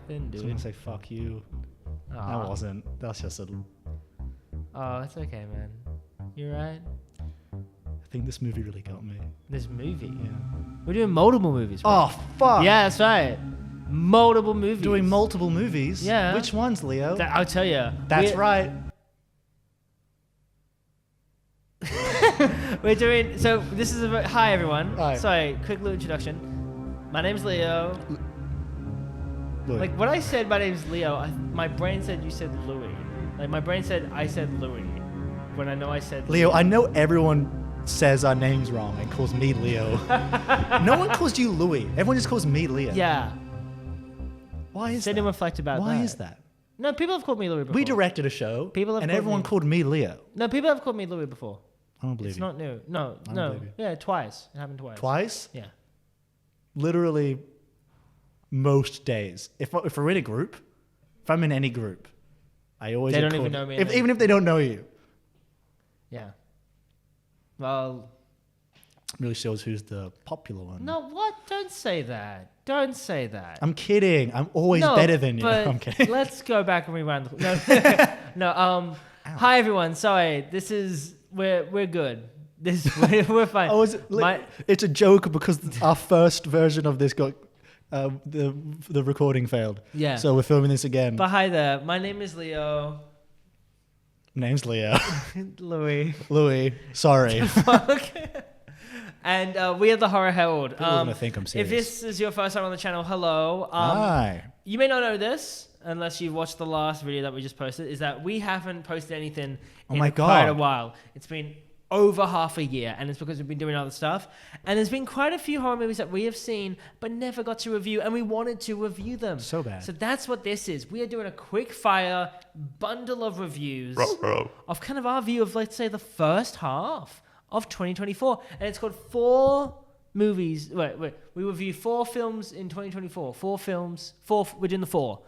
nothing, dude. I was gonna say fuck you. Aw. That wasn't. That's just a. Oh, it's okay, man. You right? I think this movie really got me. This movie. Yeah. We're doing multiple movies. Bro. Oh fuck. Yeah, that's right. Multiple movies. Doing multiple movies. Yeah. Which ones, Leo? I'll tell you. That's right. We're doing. So this is a. Hi everyone. Hi. Sorry, quick little introduction. My name's Leo. Louis. Like when I said my name's Leo, my brain said you said Louis. Like my brain said I said Louis. When I know I said Leo, I know everyone says our names wrong and calls me Leo. No one calls you Louis. Everyone just calls me Leo. Yeah. Why is Sit that? and reflect about that. Why is that? No, people have called me Louis before. We directed a show, People have and called everyone me- called me Leo. No, people have called me Louis before. I don't believe It's you. not new. No, I don't no. believe you. Yeah, twice. It happened twice. Twice? Yeah. Literally most days. If we're in a group, if I'm in any group, I always They get don't even called- know me and Even if they don't know you. Yeah. Well, Really shows who's the popular one. no, what? Don't say that. Don't say that. I'm kidding. I'm always No, better than you. but I'm kidding. let's go back and rewind. No. Hi everyone. Sorry. This is we're good. We're fine. Oh, it's a joke because our first version of this got the recording failed. Yeah. So we're filming this again. But hi there. My name is Leo. Name's Leo. Louis. Louis. Sorry. And we are the Horror Herald. People are gonna think I'm serious. If this is your first time on the channel, hello. Hi. You may not know this unless you've watched the last video that we just posted. Is that we haven't posted anything Oh in my quite a God. while. It's been over half a year, and it's because we've been doing other stuff. And there's been quite a few horror movies that we have seen but never got to review, and we wanted to review them. So bad. So that's what this is. We are doing a quick fire bundle of reviews of kind of our view of, let's say, the first half of 2024, and it's called 4 movies. Wait. We review 4 films in 2024. 4 films. 4. We're doing the 4.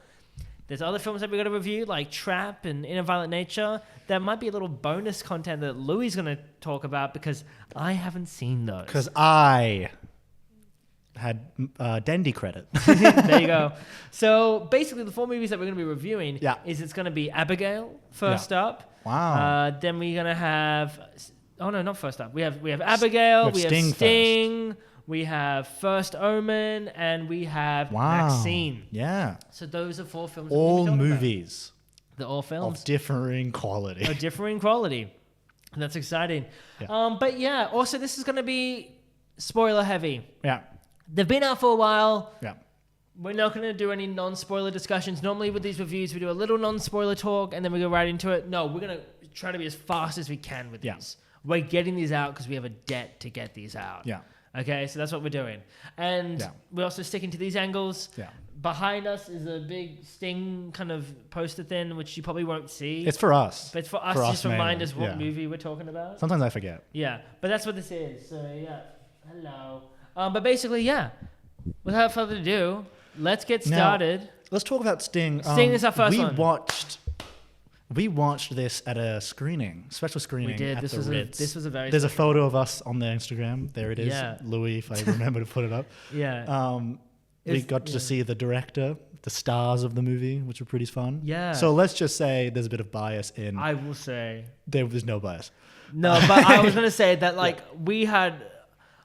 There's other films that we're going to review, like Trap and Inner Violent Nature. There might be a little bonus content that Louis is going to talk about because I haven't seen those. Because I had Dendy credit. There you go. So basically, the 4 movies that we're going to be reviewing Yeah. is it's going to be Abigail first up. Wow. Then we're going to have... Oh, no, not first up. We have Abigail, we have Sting Sting, we have First Omen, and we have MaXXXine. Yeah. So those are 4 films. that we'll be All talking about. movies They're all films. of differing quality. Of differing quality. And that's exciting. Yeah. But yeah, also this is going to be spoiler heavy. Yeah. They've been out for a while. Yeah. We're not going to do any non-spoiler discussions. Normally with these reviews, we do a little non-spoiler talk and then we go right into it. No, we're going to try to be as fast as we can with these. We're getting these out because we have a debt to get these out. Yeah. Okay, so that's what we're doing. And we're also sticking to these angles. Yeah. Behind us is a big Sting kind of poster thing, which you probably won't see. It's for us. But it's for us to just remind us what movie we're talking about. Sometimes I forget. Yeah, but that's what this is. So, yeah. Hello. But basically, yeah. Without further ado, let's get started. Now, let's talk about Sting. Sting is our first one. We watched this at a special screening. We did. At This the was Ritz. this was a very. There's a special- photo of us on the Instagram. There it is. Yeah. Louis, if I remember to put it up. Yeah. We got to see the director, the stars of the movie, which were pretty fun. Yeah. So let's just say there's a bit of bias in. I will say. There's no bias. No, but I was gonna say that we had.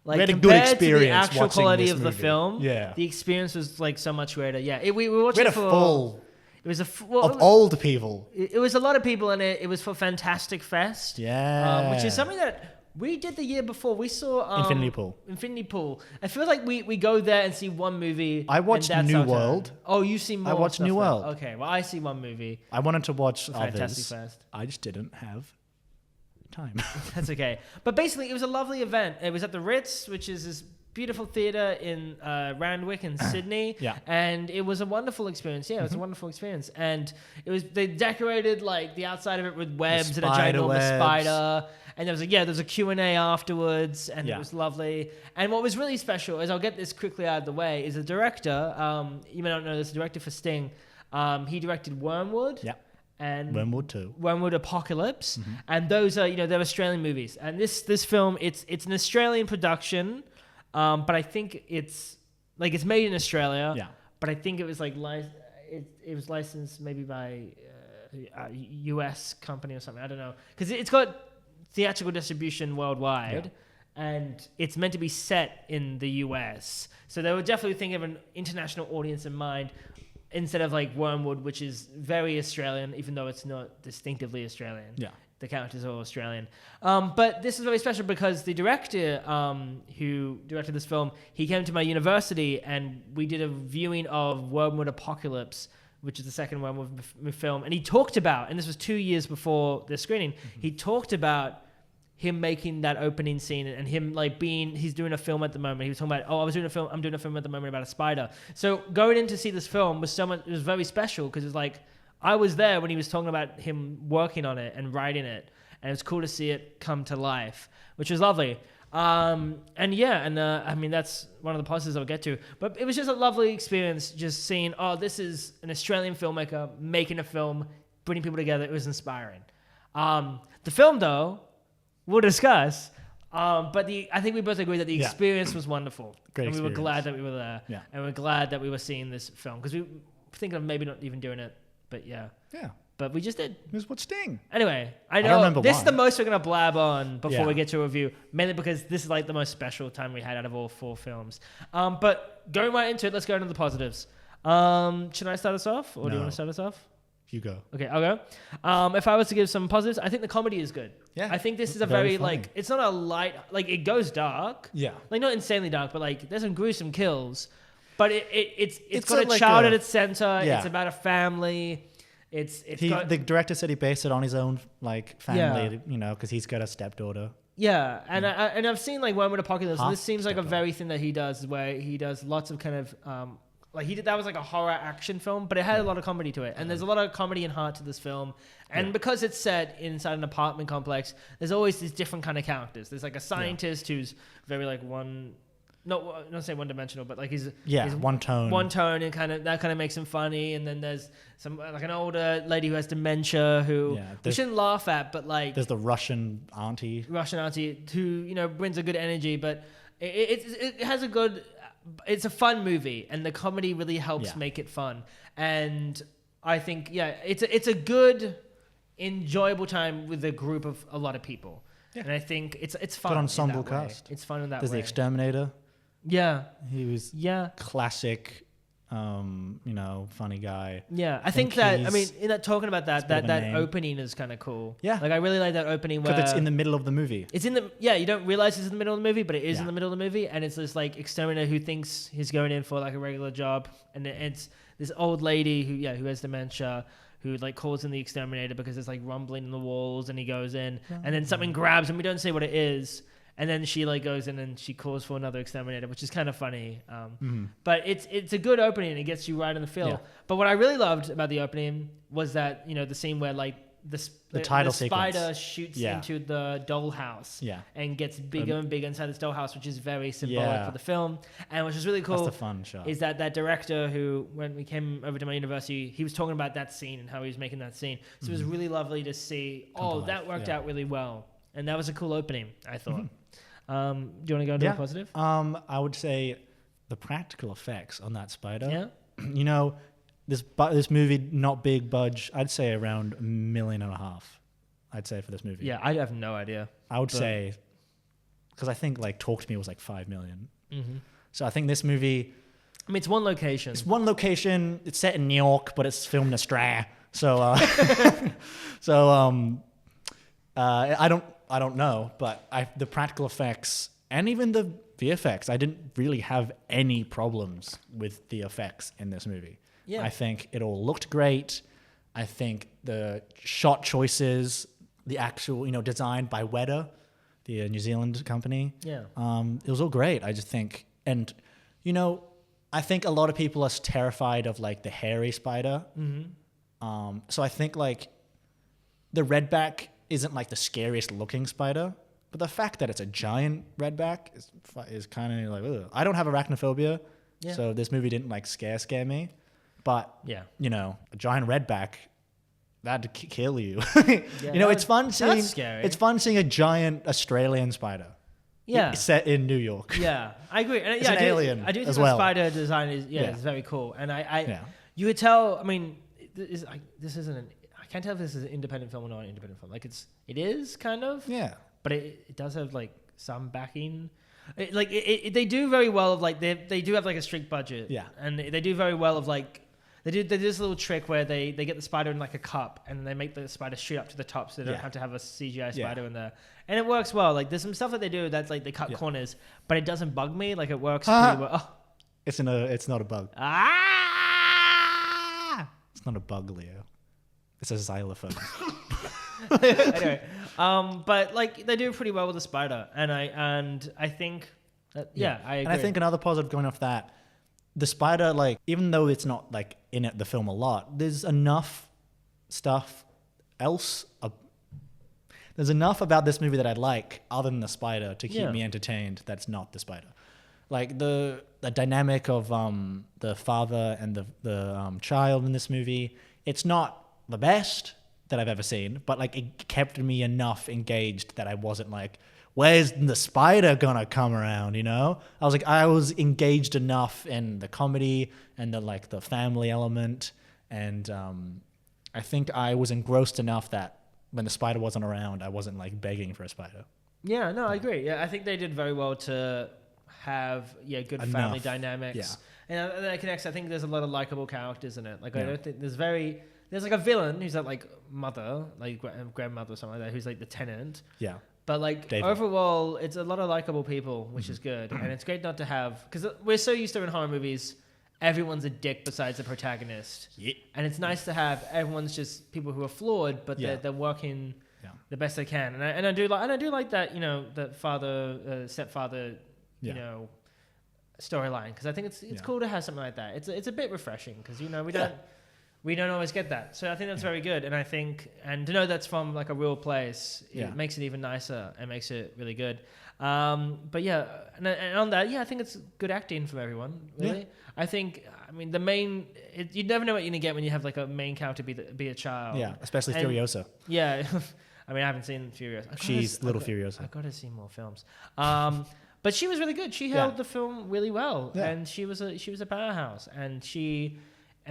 Like, we had a good compared experience to the actual watching quality this of the movie. film, Yeah. the experience was like so much greater. Yeah, we were watching We had a full It was of old people. It was a lot of people in it. It was for Fantastic Fest. Yeah. Which is something that we did the year before. We saw Infinity Pool. Infinity Pool. I feel like we go there and see one movie. I watched and that's New our turn. World. Oh, you see more. I watched stuff New then. World. Okay, well I see one movie. I wanted to watch Fantastic others. Fest. I just didn't have time. That's okay. But basically, it was a lovely event. It was at the Ritz, which is this beautiful theater in Randwick in Sydney. Yeah. And it was a wonderful experience. Yeah, it was a wonderful experience. And they decorated like the outside of it with webs and a spider ginormous webs. spider. And there was a Q&A afterwards, and Yeah. it was lovely. And what was really special is, I'll get this quickly out of the way, is the director, you may not know this, the director for Sting, he directed Wormwood. Yeah. And Wormwood 2. Wormwood Apocalypse, and those are they're Australian movies. And this film, it's an Australian production, but I think it's made in Australia. Yeah. But I think it was it was licensed maybe by a US company or something. I don't know, because it's got theatrical distribution worldwide, and it's meant to be set in the US. So they were definitely thinking of an international audience in mind, instead of like Wormwood, which is very Australian, even though it's not distinctively Australian. Yeah. The characters are all Australian. But this is very special because the director who directed this film, he came to my university and we did a viewing of Wormwood Apocalypse, which is the second Wormwood film. And he talked about, and this was 2 years before the screening, he talked about him making that opening scene and him like he's doing a film at the moment. He was talking about, I'm doing a film at the moment about a spider. So going in to see this film was it was very special because it was like, I was there when he was talking about him working on it and writing it, and it was cool to see it come to life, which was lovely. I mean, that's one of the positives I'll get to. But it was just a lovely experience just seeing, this is an Australian filmmaker making a film, bringing people together. It was inspiring. The film, though, we'll discuss. But I think we both agree that the experience was wonderful. Great and we were experience. glad that we were there. Yeah. And we're glad that we were seeing this film because we were thinking of maybe not even doing it. But yeah. But we just did. It was what sting. Anyway, I don't know remember this why. is the most we're going to blab on before Yeah. we get to a review, mainly because this is like the most special time we had out of all 4 films. But going right into it, let's go into the positives. Should I start us off, or do you No. want to start us off? You go. Okay, I'll go. If I was to give some positives, I think the comedy is good. Yeah. I think this is a Very very funny. like, it's not a light, like it goes dark. Yeah. Like not insanely dark, but like there's some gruesome kills. But it's It's got a like child a- at its center. Yeah. It's about a family. The director said he based it on his own like family, because he's got a stepdaughter. Yeah, and I've seen like Wormwood Apocalypse, and Half this seems like a stepdaughter. very thing that he does, where he does lots of kind of like that was like a horror action film, but it had a lot of comedy to it, and there's a lot of comedy and heart to this film, and because it's set inside an apartment complex, there's always these different kind of characters. There's like a scientist who's very like not say one dimensional, but like he's one tone. one tone, and kind of makes him funny. And then there's some like an older lady who has dementia who we shouldn't laugh at, but like There's the Russian auntie who brings a good energy, but it has a good. It's a fun movie, and the comedy really helps make it fun. And I think it's a good, enjoyable time with a group of a lot of people. Yeah. And I think it's fun. Good ensemble in that way. cast. It's fun in that There's way. the Exterminator. Yeah. He was classic, funny guy. Yeah, I think that, in that talking about that opening is kind of cool. Yeah. Like I really like that opening where Because it's in the middle of the movie. it's you don't realize it's in the middle of the movie, but it is in the middle of the movie, and it's this like exterminator who thinks he's going in for like a regular job, and it's this old lady who has dementia, who like calls in the exterminator because there's like rumbling in the walls, and he goes in, and then something grabs him. We don't say what it is. And then she like goes in and she calls for another exterminator, which is kind of funny. But it's a good opening, and it gets you right in the feel. Yeah. But what I really loved about the opening was that the scene where like the title spider sequence. shoots into the dollhouse and gets bigger and bigger inside this dollhouse, which is very symbolic for the film. And which is really cool. That's the fun shot. Is that director who, when we came over to my university, he was talking about that scene and how he was making that scene. So it was really lovely to see. That worked out really well, and that was a cool opening, I thought. Do you want to go into a positive? I would say the practical effects on that spider. Yeah. This movie, not big budge. I'd say around $1.5 million. I'd say for this movie. Yeah, I have no idea. I would say, because I think like Talk to Me was like $5 million. Mm-hmm. So I think this movie. I mean, it's one location. It's one location. It's set in New York, but it's filmed in Australia. So, I don't know, but the practical effects and even the VFX, I didn't really have any problems with the effects in this movie. Yeah. I think it all looked great. I think the shot choices, the actual, designed by Weta, the New Zealand company. Yeah. It was all great. I just think, and, I think a lot of people are terrified of like the hairy spider. Mm-hmm. So I think like the redback isn't like the scariest looking spider, but the fact that it's a giant redback is kind of like, ugh. I don't have arachnophobia, so this movie didn't like scare me. But a giant redback, that'd kill you. It's fun seeing. That's scary. It's fun seeing a giant Australian spider. Yeah. Set in New York. Yeah, I agree. And It's an alien I do think as the well. spider design is very cool. And I You would tell. I mean, this isn't. I can't tell if this is an independent film or not an independent film. Like it is kind of. Yeah. But it does have like some backing. They do very well of like they do have like a strict budget. Yeah. And they do very well of like they do this little trick where they get the spider in like a cup and they make the spider shoot up to the top so they don't have to have a CGI spider in there. And it works well. Like there's some stuff that they do that's like they cut corners, but it doesn't bug me. Like it works pretty well. Oh. It's not a bug. It's not a bug, Leo. It's a xylophone. Anyway, but like they do pretty well with the spider, and I think that, I agree. And I think another positive going off that, the spider, like even though it's not like in the film a lot, there's enough stuff else. There's enough about this movie that I like other than the spider to keep me entertained. That's not the spider. Like the dynamic of the father and the child in this movie. It's not the best that I've ever seen, but like it kept me enough engaged that I wasn't like, where's the spider gonna come around, you know? I was engaged enough in the comedy and the family element, and I think I was engrossed enough that when the spider wasn't around, I wasn't like begging for a spider. Yeah, no, I agree. Yeah, I think they did very well to have good family dynamics. Yeah. And that connects. I think there's a lot of likable characters in it. Like I don't think there's like a villain who's like mother, like grandmother or something like that, who's like the tenant. Yeah. But like David. Overall, it's a lot of likable people, which is good. And it's great not to have, because we're so used to in horror movies, everyone's a dick besides the protagonist. Yeah. And it's nice to have everyone's just people who are flawed, but they're working the best they can. And I do like that, that father, stepfather, storyline, because I think it's cool to have something like that. It's a bit refreshing because we don't always get that. So I think that's very good. And I think, and to know that's from like a real place, it makes it even nicer and makes it really good. But yeah, and on that, I think it's good acting from everyone, really. Yeah. I think, you never know what you're going to get when you have like a main character be a child. Yeah, especially Furiosa. Yeah. I haven't seen Furiosa. She's little Furiosa. I've got to see more films. But she was really good. She held the film really well. Yeah. And she was a powerhouse. And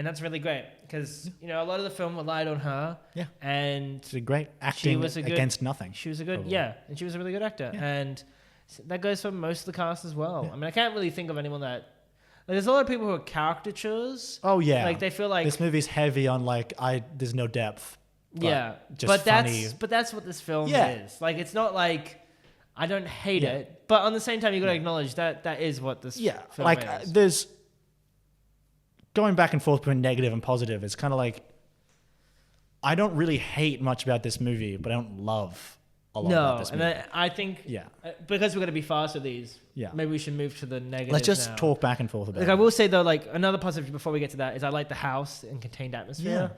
that's really great because, a lot of the film relied on her. Yeah. And she did great acting against nothing. She was a good, and she was a really good actor. Yeah. And that goes for most of the cast as well. Yeah. I can't really think of anyone that, there's a lot of people who are caricatures. Oh, yeah. Like, they feel like. This movie's heavy on, there's no depth. But that's what this film is. Like, it's not like, I don't hate it, but on the same time, you got to acknowledge that is what this film is. There's. Going back and forth between negative and positive, it's kind of like, I don't really hate much about this movie, but I don't love a lot about this movie. And I think, because we're going to be fast with these, maybe we should move to the negatives. Let's just talk back and forth about it. I will say, though, another positive before we get to that is I like the house and contained atmosphere.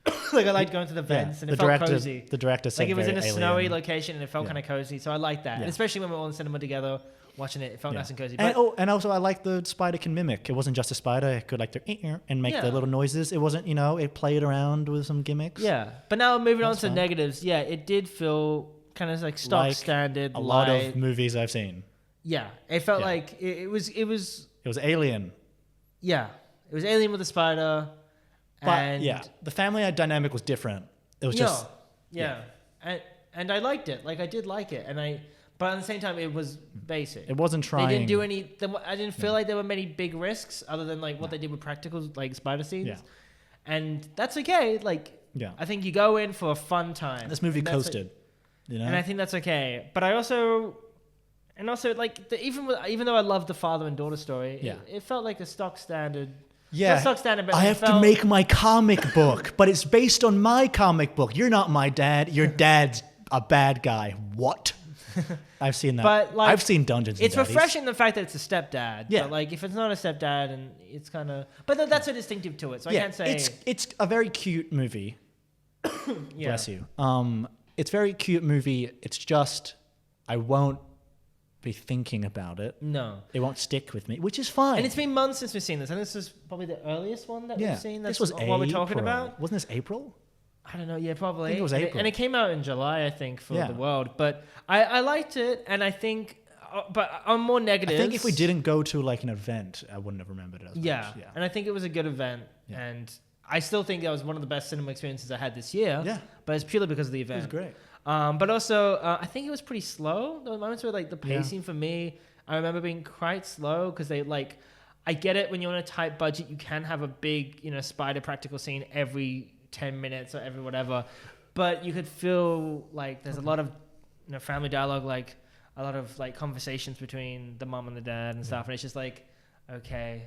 Yeah. I liked going to the vents and it felt cozy. The director said it was in a snowy location and it felt kind of cozy, so I like that. Yeah. And especially when we're all in cinema together, watching it felt nice and cozy. And also I like the spider can mimic. It wasn't just a spider. It could and make the little noises. It wasn't, it played around with some gimmicks. Yeah. But now moving on to negatives, it did feel kind of like stock standard. A lot of movies I've seen. Yeah. It felt like it was Alien. Yeah. It was Alien with a spider. But the family dynamic was different. It was just. Yeah. And I liked it. Like I did like it. But at the same time, it was basic. It wasn't trying. They didn't do any. I didn't feel like there were many big risks other than what they did with practical spider scenes. Yeah. And that's okay. I think you go in for a fun time. This movie coasted. And I think that's okay. But I also, even though I loved the father and daughter story, it felt like a stock standard. Yeah, not stock standard, but I have to make my comic book, but it's based on my comic book. You're not my dad. Your dad's a bad guy. What? I've seen that. But I've seen Dungeons. It's refreshing the fact that it's a stepdad. Yeah. But if it's not a stepdad, and it's kind of, but that's a distinctive to it. So I can't say it's a very cute movie. Bless you. It's a very cute movie. It's just I won't be thinking about it. No, it won't stick with me, which is fine. And it's been months since we've seen this. And this is probably the earliest one that we've seen. This was what we're talking about. Wasn't this April? I don't know. Yeah, probably. I think it was April. And it came out in July, I think, for the world. But I liked it, and I think but on more negatives. I think if we didn't go to like an event, I wouldn't have remembered it as much. Yeah. And I think it was a good event. Yeah. And I still think that was one of the best cinema experiences I had this year. Yeah. But it's purely because of the event. It was great. But also, I think it was pretty slow. There were moments where like the pacing for me, I remember being quite slow because they like, I get it when you're on a tight budget, you can have a big, spider practical scene every 10 minutes or every whatever. But you could feel like there's a lot of family dialogue, like a lot of like conversations between the mom and the dad and stuff. And it's just like, okay,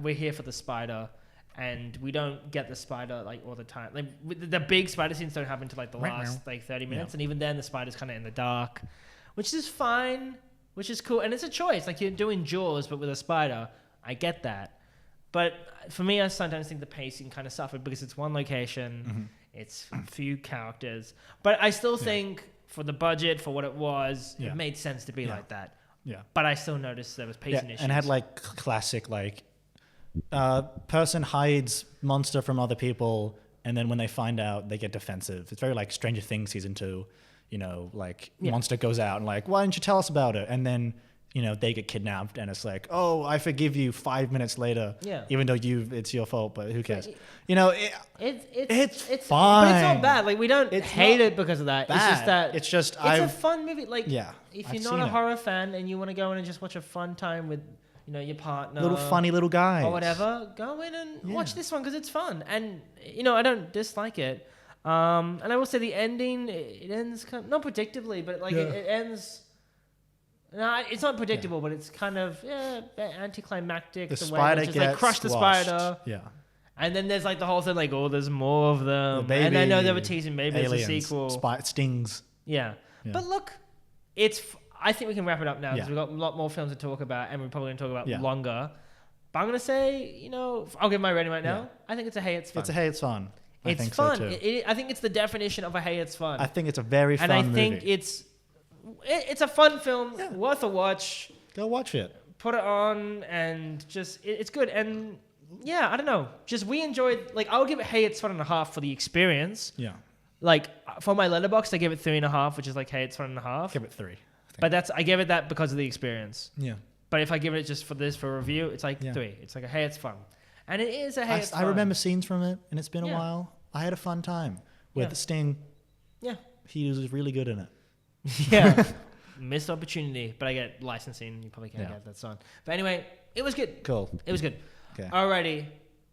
we're here for the spider. And we don't get the spider like all the time. Like the big spider scenes don't happen until like the last like 30 minutes, and even then the spider's kind of in the dark, which is fine, which is cool, and it's a choice. Like you're doing Jaws, but with a spider. I get that, but for me, I sometimes think the pacing kind of suffered because it's one location, it's few characters, but I still think for the budget, for what it was, it made sense to be like that. Yeah. But I still noticed there was pacing issues, and it had like classic like. Person hides monster from other people, and then when they find out, they get defensive. It's very like Stranger Things season 2, monster goes out and like, why didn't you tell us about it? And then they get kidnapped, and it's like, oh, I forgive you 5 minutes later, even though it's your fault, but who cares? It's fine, but it's not bad. Like we don't hate it because of that. Bad. It's just that it's a fun movie. Like if you're not a horror fan and you want to go in and just watch a fun time with your partner, little funny little guy or whatever, go in and watch this one because it's fun. And I don't dislike it. And I will say the ending, it ends kind of, not predictably, but like it ends. No, it's not predictable, but it's kind of anticlimactic. The spider way, gets like crush the spider. Yeah. And then there's like the whole thing, like, oh, there's more of them. And I know they were teasing maybe aliens, it's a sequel. Stings. Yeah. But look, I think we can wrap it up now because we've got a lot more films to talk about, and we're probably going to talk about longer. But I'm going to say, I'll give my rating right now. I think it's a hey, it's fun. It's a hey, it's fun. It's fun. So I think it's the definition of a hey, it's fun. I think it's a very fun movie. And I think it's a fun film, worth a watch. Go watch it. Put it on and just, it's good. And yeah, I don't know. Just we enjoyed, like, I'll give it hey, it's fun and a half for the experience. Yeah. Like, for my Letterboxd, I give it 3.5, which is like, hey, it's fun and a half. Give it 3. But I gave it that because of the experience. Yeah. But if I give it just for review, it's like 3. It's like a hey, it's fun. And it is a hey, it's fun. I remember scenes from it, and it's been a while. I had a fun time with Sting. Yeah. He was really good in it. Yeah. Missed opportunity, but I get licensing. You probably can't get that song. But anyway, it was good. Cool. It was good. Okay. Alrighty.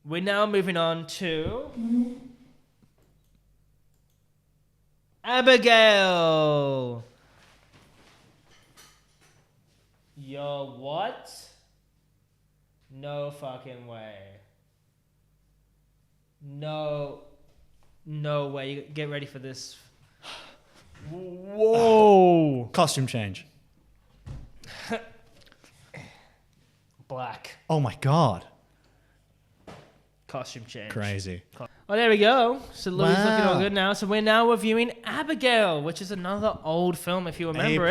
We're now moving on to Abigail. Yo, what? No fucking way. No way. You get ready for this. Whoa. Costume change. Black. Oh my God. Costume change. Crazy. Oh, there we go. So Louis looking all good now. So we're now reviewing Abigail, which is another old film, if you remember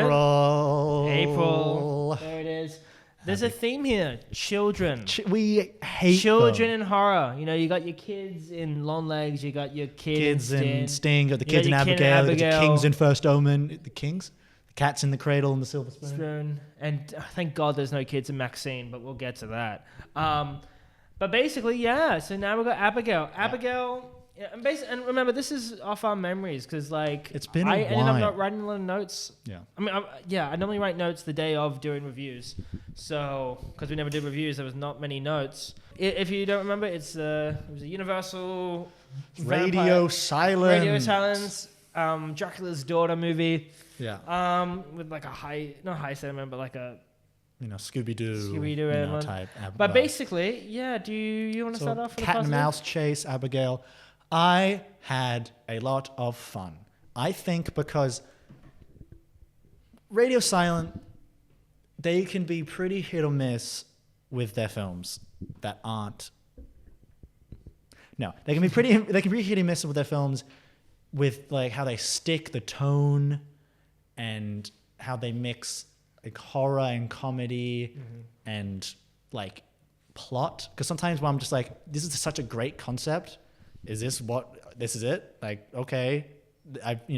April. There it is. There's a theme here. Children. We hate children them. in horror. You got your kids in Long Legs. You got your kids in Sting. You got the kids in Abigail. You got the kings in First Omen. The kings? The cats in the cradle and the silver spoon. And thank God there's no kids in MaXXXine, but we'll get to that. But basically, so now we've got Abigail. Abigail, and remember, this is off our memories because, like, it's been a while. I ended up not writing a lot of notes. Yeah. I mean, I normally write notes the day of doing reviews. So, because we never did reviews, there was not many notes. If you don't remember, it was a Universal Radio Silence. Dracula's Daughter movie. Yeah. With like not high sentiment, but like a Scooby-Doo type. But basically, do you want to start off with cat and mouse chase, Abigail? I had a lot of fun. I think because Radio Silent, they can be pretty hit or miss with their films that aren't. No, they can be pretty hit or miss with their films with like how they stick the tone and how they mix like horror and comedy and like plot. Because sometimes when I'm just like, this is such a great concept. Is this it? Like, okay. Like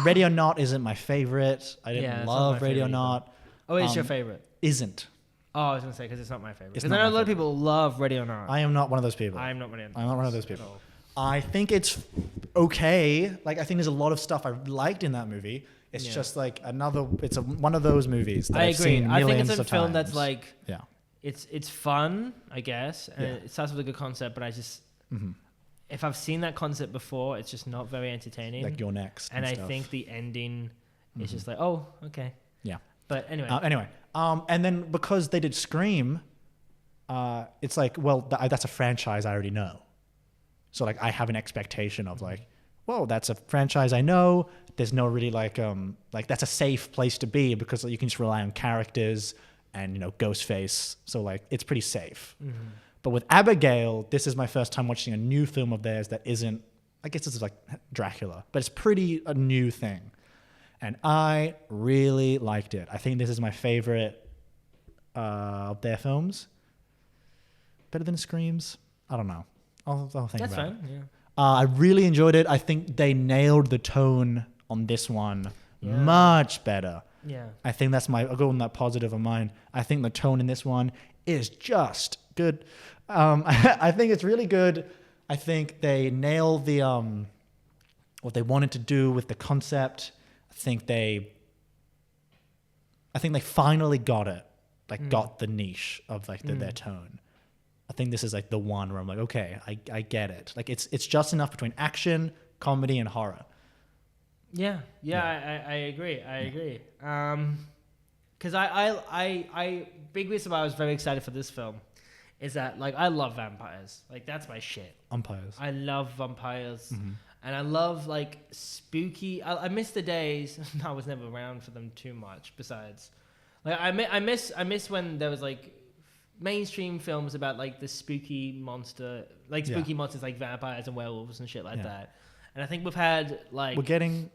Ready or Not isn't my favorite. I didn't love Ready or Not. Oh, it's your favorite? Isn't. Oh, I was gonna say because it's not my favorite. It's Because not I know my a lot of people love Ready or Not. I am not one of those people. I'm not Ready or Not. I'm not one of those at people. all. I think it's okay. Like, I think there's a lot of stuff I liked in that movie. It's just like one of those movies that I I've agree. seen I think millions it's a of film times. that's like, yeah. it's fun, I guess, and Yeah. it starts with a good concept. But I just, if I've seen that concept before, it's just not very entertaining. Like You're Next. And I stuff. think the ending is just like, oh, okay. Yeah. But anyway, and then because they did Scream, it's like, well, that's a franchise I already know. So like I have an expectation of like, whoa, that's a franchise I know. There's no really like that's a safe place to be because you can just rely on characters and, you know, Ghostface. So like it's pretty safe. But with Abigail, this is my first time watching a new film of theirs that isn't, I guess this is like Dracula, but it's pretty a new thing. And I really liked it. I think this is my favorite of their films. Better than Screams? I don't know. I'll think that's about it. fine. Yeah. I really enjoyed it. I think they nailed the tone on this one much better. Yeah. I think I'll go on that positive of mine. I think the tone in this one is just good. I think it's really good. I think they nailed the what they wanted to do with the concept. I think they finally got it. Like got the niche of like their tone. I think this is like the one where I'm like, okay, I get it. Like it's just enough between action, comedy, and horror. Yeah. I agree. I agree. Because I big reason why I was very excited for this film is that like I love vampires. Like that's my shit. Umpires. I love vampires. And I love like spooky. I miss the days. I was never around for them too much. Besides, like I miss when there was like mainstream films about like the spooky monster, like spooky monsters like vampires and werewolves and shit like that. And I think we've had like we're getting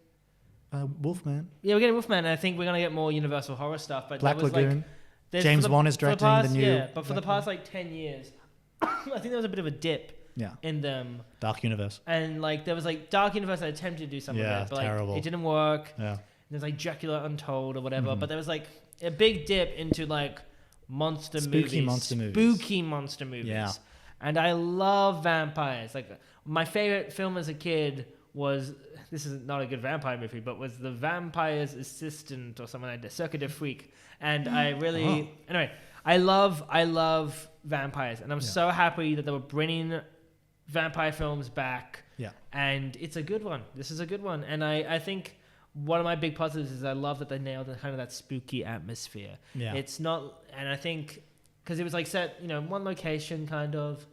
Wolfman. Yeah, we're getting Wolfman. And I think we're gonna get more Universal horror stuff. But Black that was Lagoon. Like, James Wan is directing the new. Yeah, but for the past like 10 years, I think there was a bit of a dip. In them. Dark Universe. And like there was like Dark Universe that attempted to do something with it, but terrible. Like, it didn't work. Yeah. There's like Dracula Untold or whatever, but there was like a big dip into like spooky monster movies. Yeah. And I love vampires. Like my favorite film as a kid was, this is not a good vampire movie, but was The Vampire's Assistant or something like that, Circuit of Freak. And I really anyway, I love vampires, and I'm so happy that they were bringing vampire films back. Yeah. And it's a good one. This is a good one. And I think one of my big positives is I love that they nailed kind of that spooky atmosphere. Yeah. It's not, and I think, because it was like set, you know, one location kind of,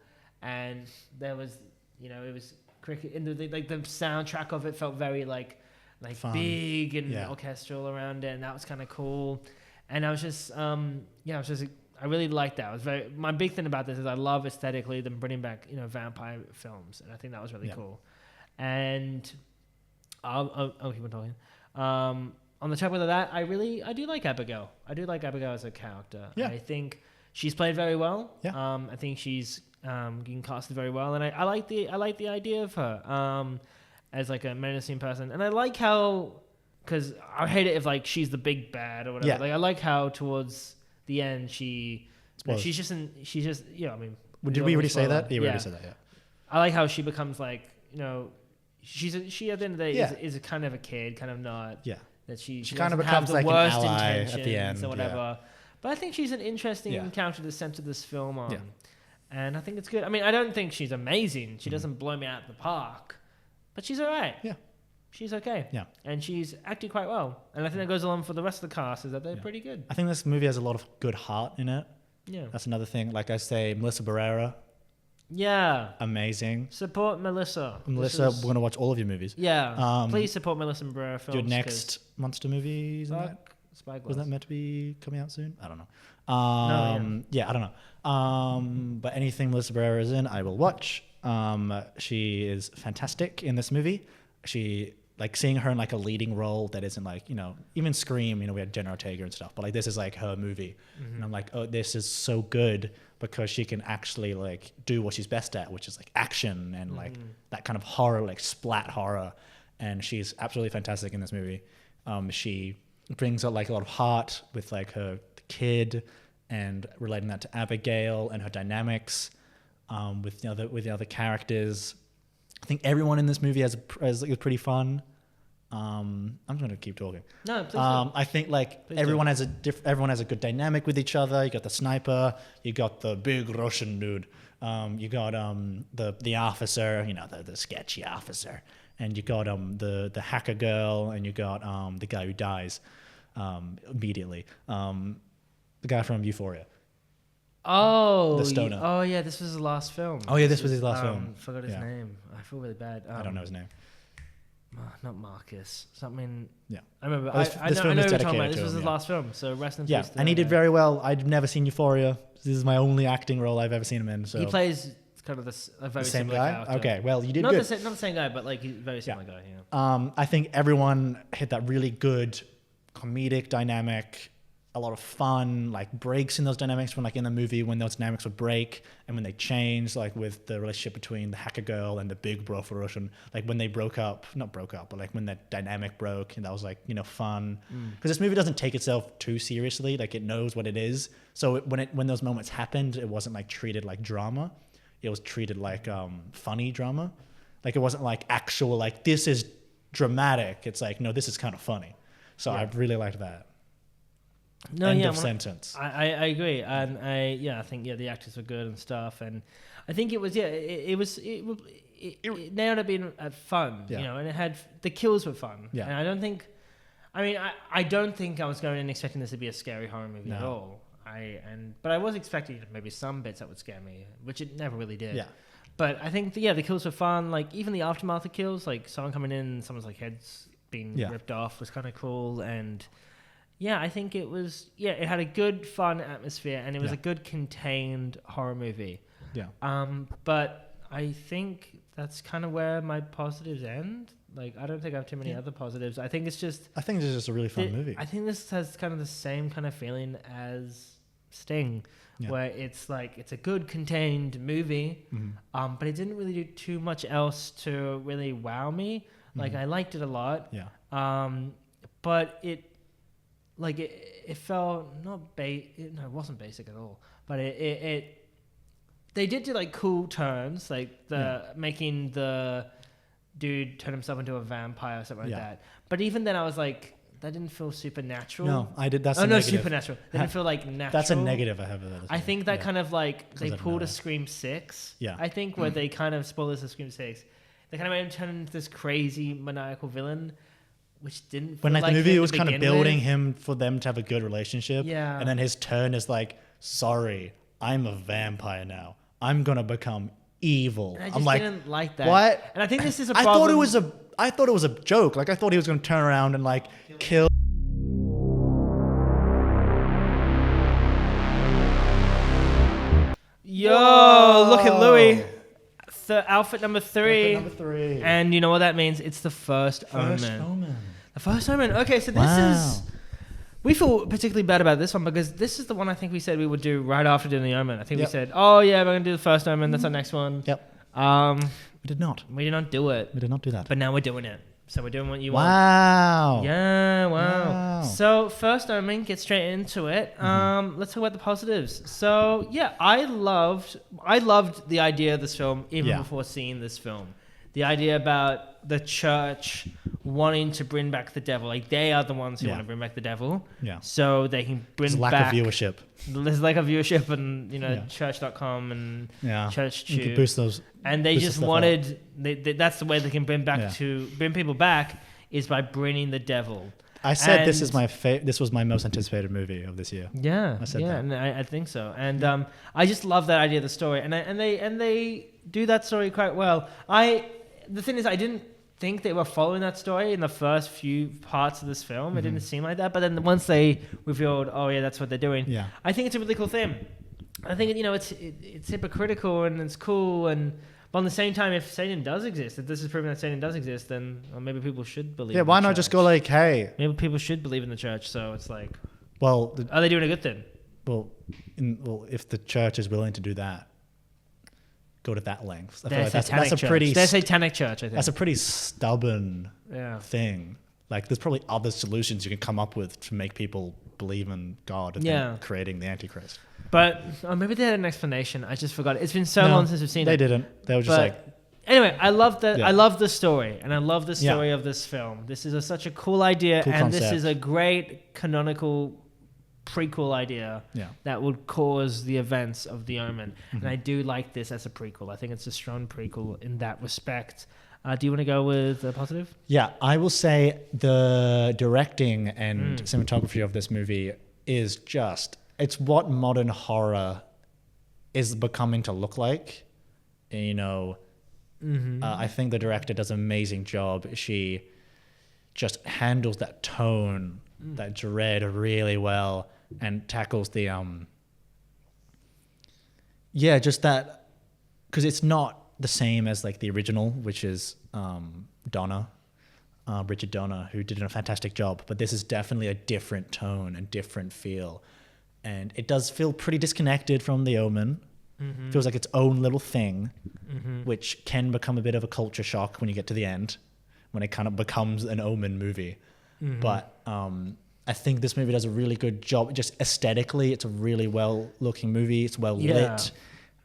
and there was, you know, it was cricket, and the soundtrack of it felt very like fun. Big and orchestral around it, and that was kind of cool. And I was just, I really liked that. My big thing about this is I love aesthetically them bringing back, you know, vampire films, and I think that was really cool. And I'll keep on talking. On the topic of that, I do like Abigail. I do like Abigail as a character. Yeah. I think she's played very well. Yeah. I think she's getting casted very well, and I like the idea of her as like a menacing person, and I like how, because I hate it if like she's the big bad or whatever. Yeah. Like I like how towards the end she's just you know, I mean, did we already say that? Yeah, we already said that. Yeah. I like how she becomes like, you know, she at the end of the day is a kind of a kid, kind of not. Yeah. That she kind of becomes like an ally at the end or whatever. Yeah. But I think she's an interesting character to center this film on. Yeah. And I think it's good. I mean, I don't think she's amazing. She doesn't blow me out of the park, but she's all right. Yeah. She's okay. Yeah. And she's acted quite well. And I think that goes along for the rest of the cast, is that they're pretty good. I think this movie has a lot of good heart in it. Yeah. That's another thing. Like I say, Melissa Barrera. Yeah. Amazing. Support Melissa. Melissa, we're going to watch all of your movies. Yeah. Please support Melissa Barrera films. Your next monster movie, Spyglass. Was that meant to be coming out soon? I don't know. Yeah, I don't know. But anything Melissa Barrera is in, I will watch. She is fantastic in this movie. Like seeing her in like a leading role that isn't like, you know, even Scream, you know, we had Jenna Ortega and stuff, but like this is like her movie. And I'm like, oh, this is so good because she can actually like do what she's best at, which is like action and like that kind of horror, like splat horror. And she's absolutely fantastic in this movie. She brings out like a lot of heart with like her kid and relating that to Abigail and her dynamics with the other characters. I think everyone in this movie is pretty fun. I'm just gonna keep talking. No, please. I think like everyone has a good dynamic with each other. You got the sniper, you got the big Russian dude, you got the officer, you know, the sketchy officer, and you got the hacker girl, and you got the guy who dies immediately, the guy from Euphoria. Oh, the stoner. Oh yeah, this was his last film. Oh yeah, this was his last film. Forgot his name. I feel really bad. I don't know his name. Not Marcus. Something. Yeah, I remember. Well, I know what you're talking about. This was his last film, so rest in peace. Yeah, and he did very well. I'd never seen Euphoria. This is my only acting role I've ever seen him in. So he plays kind of a very same similar guy. character. Okay, well you did not good. not the same guy, but like he's a very similar guy. Yeah. I think everyone hit that really good comedic dynamic. A lot of fun, like breaks in those dynamics when, like in the movie, when those dynamics would break and when they change, like with the relationship between the hacker girl and the big bro for Russian, like when they not broke up, but like when that dynamic broke, and that was like, you know, fun. Because this movie doesn't take itself too seriously, like it knows what it is. So when those moments happened, it wasn't like treated like drama. It was treated like funny drama. Like it wasn't like actual, like this is dramatic. It's like, no, this is kind of funny. So I really liked that. No, End of sentence. I agree, and I think the actors were good and stuff, and I think it was it nailed it being fun, you know, and it had the kills were fun, and I don't think I was going in expecting this to be a scary horror movie at all. But I was expecting maybe some bits that would scare me, which it never really did. Yeah. But I think the kills were fun. Like even the aftermath of kills, like someone coming in, someone's like heads being ripped off was kind of cool, and. Yeah, I think it was. Yeah, it had a good, fun atmosphere, and it was a good, contained horror movie. Yeah. But I think that's kind of where my positives end. Like, I don't think I have too many other positives. I think it's just. I think this is just a really fun movie. I think this has kind of the same kind of feeling as Sting, where it's like it's a good, contained movie, but it didn't really do too much else to really wow me. Like, I liked it a lot. Yeah. But it. Like it felt not it wasn't basic at all, but they did do like cool turns, like making the dude turn himself into a vampire or something like that. But even then I was like, that didn't feel supernatural. No, I did. That's supernatural. That didn't feel like natural. That's a negative I have with that. I think that kind of like they pulled a Scream 6. Yeah. I think where they kind of spoilers of Scream 6, they kind of made him turn into this crazy maniacal villain. Which didn't feel when like the movie was kind of building him for them to have a good relationship. Yeah. And then his turn is like, sorry, I'm a vampire now. I'm gonna become evil. And I didn't like that. What? And I think this is a problem. I thought it was a joke. Like I thought he was gonna turn around and like kill. Yo, whoa. Look at Louis. Outfit number 3. And you know what that means? It's the First Omen. The First Omen. Okay, so this is... We feel particularly bad about this one because this is the one I think we said we would do right after doing the Omen. I think we said, oh yeah, we're going to do the First Omen. That's our next one. Yep. We did not. We did not do it. We did not do that. But now we're doing it. So we're doing what you want. Wow. Yeah, wow. So First Omen, get straight into it. Let's talk about the positives. So yeah, I loved the idea of this film even before seeing this film. The idea about the church wanting to bring back the devil. Like they are the ones who want to bring back the devil. Yeah. So they can bring back... There's lack of viewership. There's lack of viewership and, church.com and ChurchTube. You can boost those. And they just wanted... that's the way they can bring people back is by bringing the devil. I said this was my most anticipated movie of this year. Yeah. I said that. And I think so. And I just love that idea of the story. And they do that story quite well. The thing is, I didn't think they were following that story in the first few parts of this film. It didn't seem like that. But then once they revealed, oh yeah, that's what they're doing. Yeah. I think it's a really cool thing. I think it's hypocritical and it's cool. But on the same time, if Satan does exist, if this is proving that Satan does exist, then maybe people should believe. Yeah. Why not just go like, hey? Maybe people should believe in the church. So it's like, well, are they doing a good thing? Well, if the church is willing to do that. Go to that length. I feel like that's a pretty... They're satanic church, I think. That's a pretty stubborn thing. Like, there's probably other solutions you can come up with to make people believe in God and then creating the Antichrist. But maybe they had an explanation. I just forgot it. It's been so long since we've seen it. They didn't. They were just like... Anyway, I love the I love the story, and I love the story of this film. This is such a cool idea, and concept. This is a great canonical prequel idea that would cause the events of The Omen. And I do like this as a prequel. I think it's a strong prequel in that respect. Do you want to go with a positive? Yeah, I will say the directing and cinematography of this movie is just... It's what modern horror is becoming to look like. You know... I think the director does an amazing job. She just handles that tone, that dread really well, and tackles the just that, because it's not the same as like the original, which is Richard Donner, who did a fantastic job. But this is definitely a different tone and different feel, and it does feel pretty disconnected from The Omen. Feels like its own little thing, which can become a bit of a culture shock when you get to the end, when it kind of becomes an Omen movie. But I think this movie does a really good job. Just aesthetically, it's a really well-looking movie. It's well lit.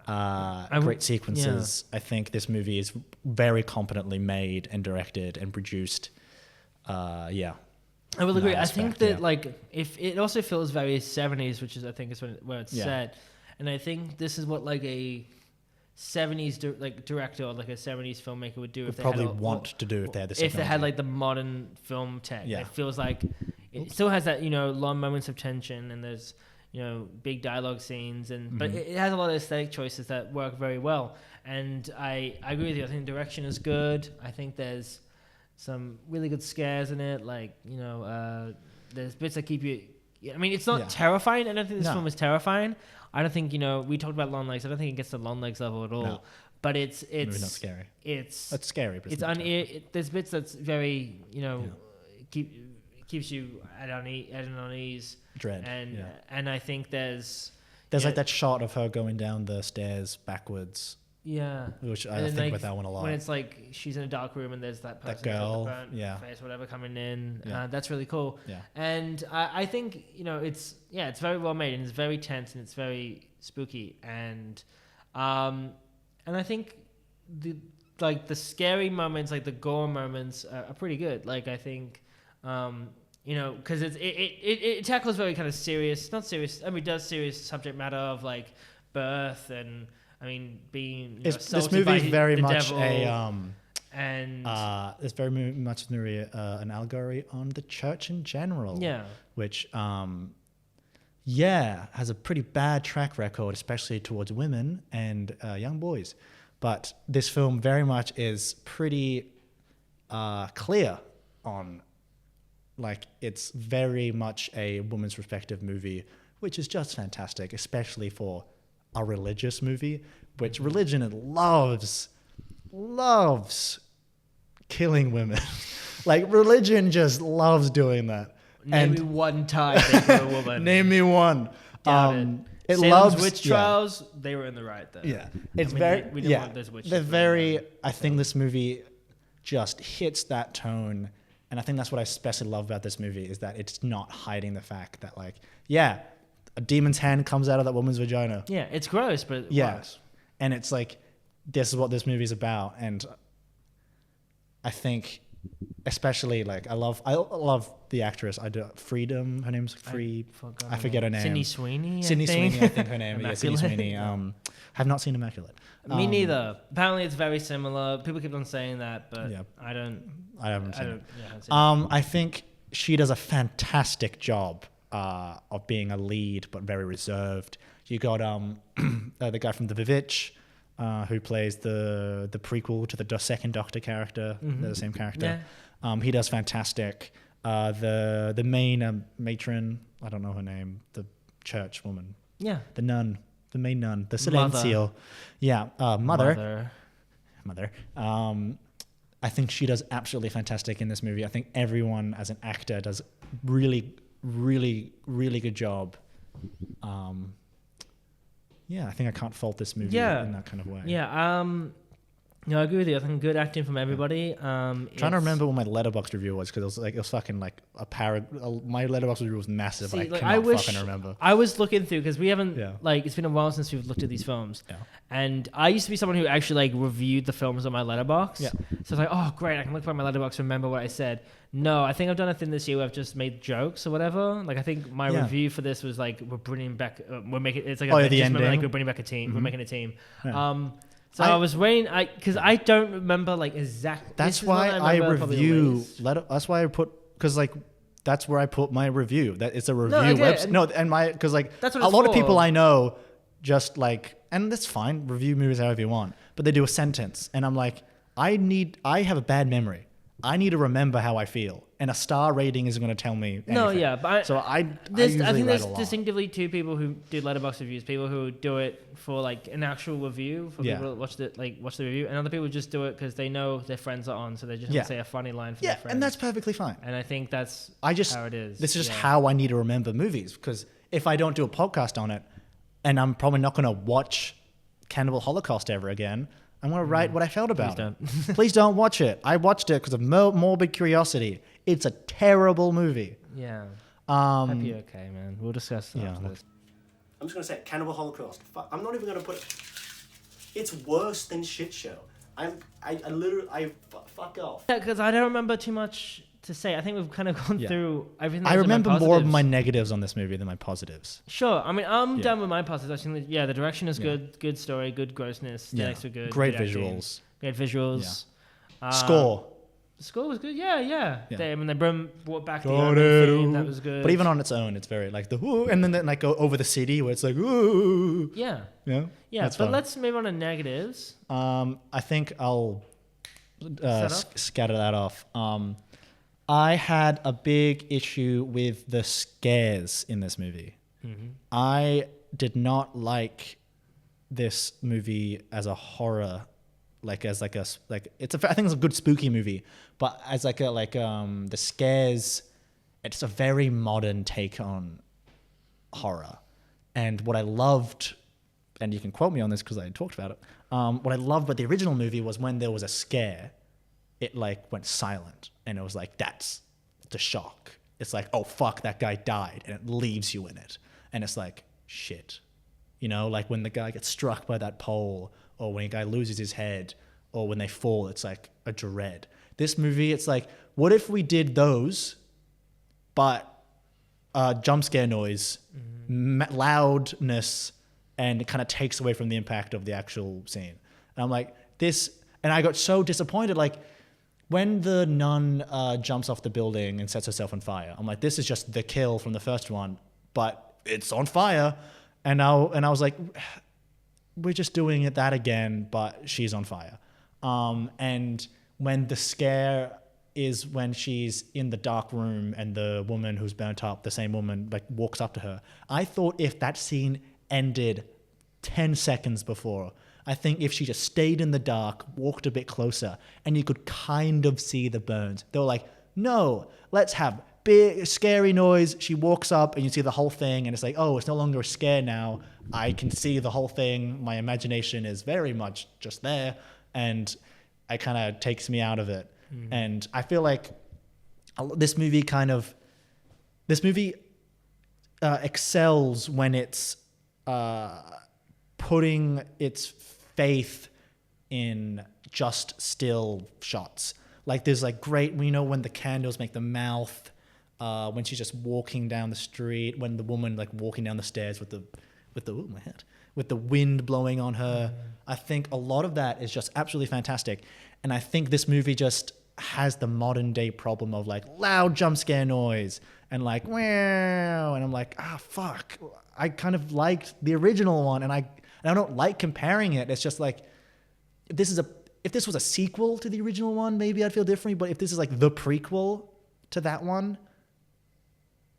Great sequences. I think this movie is very competently made and directed and produced. I will agree. I think that like if it also feels very 70s, which is I think is where it's set. And I think this is what like a 70s director or like a 70s filmmaker would do if they probably want to do if they had the if they had like the modern film tech. It feels like it still has that, you know, long moments of tension, and there's, you know, big dialogue scenes, and but it has a lot of aesthetic choices that work very well. And I agree with you. I think the direction is good. I think there's some really good scares in it. Like, you know, there's bits that keep you. I mean, it's not terrifying. I don't think this film is terrifying. I don't think, you know, we talked about long legs. I don't think it gets to long legs level at all. No. But it's maybe not scary. It's scary. But there's bits that's very, you know, keeps you at an unease. Dread. And I think there's like that shot of her going down the stairs backwards. Yeah. Which I think like, about that one a lot. When it's like she's in a dark room and there's that person, that girl, with the burnt face, whatever, coming in. That's really cool. Yeah. And I think, you know, it's very well made, and it's very tense, and it's very spooky. And I think the scary moments, like the gore moments, are pretty good. Like I think, you know, because it tackles very kind of serious, not serious. I mean, it does serious subject matter of like birth and. I mean, being this movie is very much an allegory on the church in general. Yeah, which has a pretty bad track record, especially towards women and young boys. But this film very much is pretty clear on, like, it's very much a woman's perspective movie, which is just fantastic, especially for a religious movie, which religion loves killing women. Like, religion just loves doing that. Name me one time they killed a woman. Name me one. It Salem's loves witch trials. They were in the right there. Yeah, it's we didn't want those witches. They're very. I think this movie just hits that tone, and I think that's what I especially love about this movie is that it's not hiding the fact that, like, a demon's hand comes out of that woman's vagina. Yeah, it's gross, but it works. And it's like, this is what this movie's about. And I think, especially, like, I love the actress. I do Freedom. Her name's I forget her name. Sydney Sweeney. Sydney Sweeney, I think her name. Yeah, Sydney Sweeney. Have not seen Immaculate. Me neither. Apparently, it's very similar. People keep on saying that, but I haven't seen it. I think she does a fantastic job of being a lead, but very reserved. You got the guy from The Vivitch, who plays the prequel to the second Doctor character. They're the same character. Yeah. He does fantastic. The main matron, I don't know her name, the church woman. Yeah. The nun, the main nun, the Silencio. Mother. Yeah. Mother. I think she does absolutely fantastic in this movie. I think everyone as an actor does really, really, really good job. I think I can't fault this movie in that kind of way. Yeah. No, I agree with you. I think good acting from everybody. Trying to remember what my Letterboxd review was because it was fucking like my Letterboxd review was massive. See, but I wish fucking remember. I was looking through because we haven't Yeah. like it's been a while since we've looked at these films. Yeah. And I used to be someone who actually like reviewed the films on my Letterboxd. Yeah. So it's like, oh great, I can look by my Letterboxd and remember what I said. No, I think I've done a thing this year where I've just made jokes or whatever. Like I think my review for this was like we're bringing back we're making it's like the ending. like we're bringing back a team. We're making a team. Yeah. So I was waiting because I don't remember like exactly. That's why I review. That's why I put because like that's where I put my review. That it's a review website. No, and my because like that's what a lot of for. people I know just like and that's fine. Review movies however you want, but they do a sentence, and I'm like, I have a bad memory. I need to remember how I feel, and a star rating isn't going to tell me anything. No, yeah, but I think there's distinctively two people who do Letterboxd reviews. People who do it for like an actual review for people that watch the review, and other people just do it because they know their friends are on, so they just want to say a funny line for their friends. And that's perfectly fine. And I think that's how it is. This is just how I need to remember movies because if I don't do a podcast on it, and I'm probably not going to watch Cannibal Holocaust ever again. I'm going to write what I felt about it. Please don't watch it. I watched it because of morbid curiosity. It's a terrible movie. Yeah. Hope you're okay, man. We'll discuss that after this. I'm just going to say Cannibal Holocaust. I'm not even going to put it... It's worse than Shit Show. Fuck off. Yeah, because I don't remember too much to say. I think we've kind of gone through everything. I remember more of my negatives on this movie than my positives. Sure. I mean, I'm done with my positives. I think the direction is good. Good story. Good grossness. The actors are good. Great good visuals. Great visuals. Yeah. Score. The score was good. Yeah. They brought back the theme. That was good. But even on its own, it's very like the whoo, and then like go over the city where it's like ooh. Yeah. Yeah. Yeah. But fun. Let's move on to negatives. I think I'll scatter that off. I had a big issue with the scares in this movie. Mm-hmm. I did not like this movie as a horror, I think it's a good spooky movie, but as the scares, it's a very modern take on horror. And what I loved, and you can quote me on this because I talked about it. What I loved about the original movie was when there was a scare, it like went silent and it was like, that's the shock. It's like, oh fuck, that guy died, and it leaves you in it. And it's like, shit. You know, like when the guy gets struck by that pole, or when a guy loses his head, or when they fall, it's like a dread. This movie, it's like, what if we did those, but jump scare noise, loudness, and it kind of takes away from the impact of the actual scene. And I'm like, this, and I got so disappointed, like, when the nun jumps off the building and sets herself on fire, I'm like, this is just the kill from the first one, but it's on fire. And I was like, we're just doing that again, but she's on fire. And when the scare is when she's in the dark room and the woman who's burnt up, the same woman, like walks up to her. I thought if that scene ended 10 seconds before, I think if she just stayed in the dark, walked a bit closer, and you could kind of see the burns. They were like, no, let's have big, scary noise. She walks up and you see the whole thing, and it's like, oh, it's no longer a scare now. I can see the whole thing. My imagination is very much just there, and it kind of takes me out of it. Mm-hmm. And I feel like this movie excels when it's putting its faith in just still shots. Like there's like great, when the candles make the mouth, when she's just walking down the street, when the woman like walking down the stairs with the wind blowing on her. I think a lot of that is just absolutely fantastic. And I think this movie just has the modern day problem of like loud jump scare noise and like, wow. And I'm like, fuck. I kind of liked the original one, and I don't like comparing it. It's just like, if this was a sequel to the original one, maybe I'd feel differently. But if this is like the prequel to that one,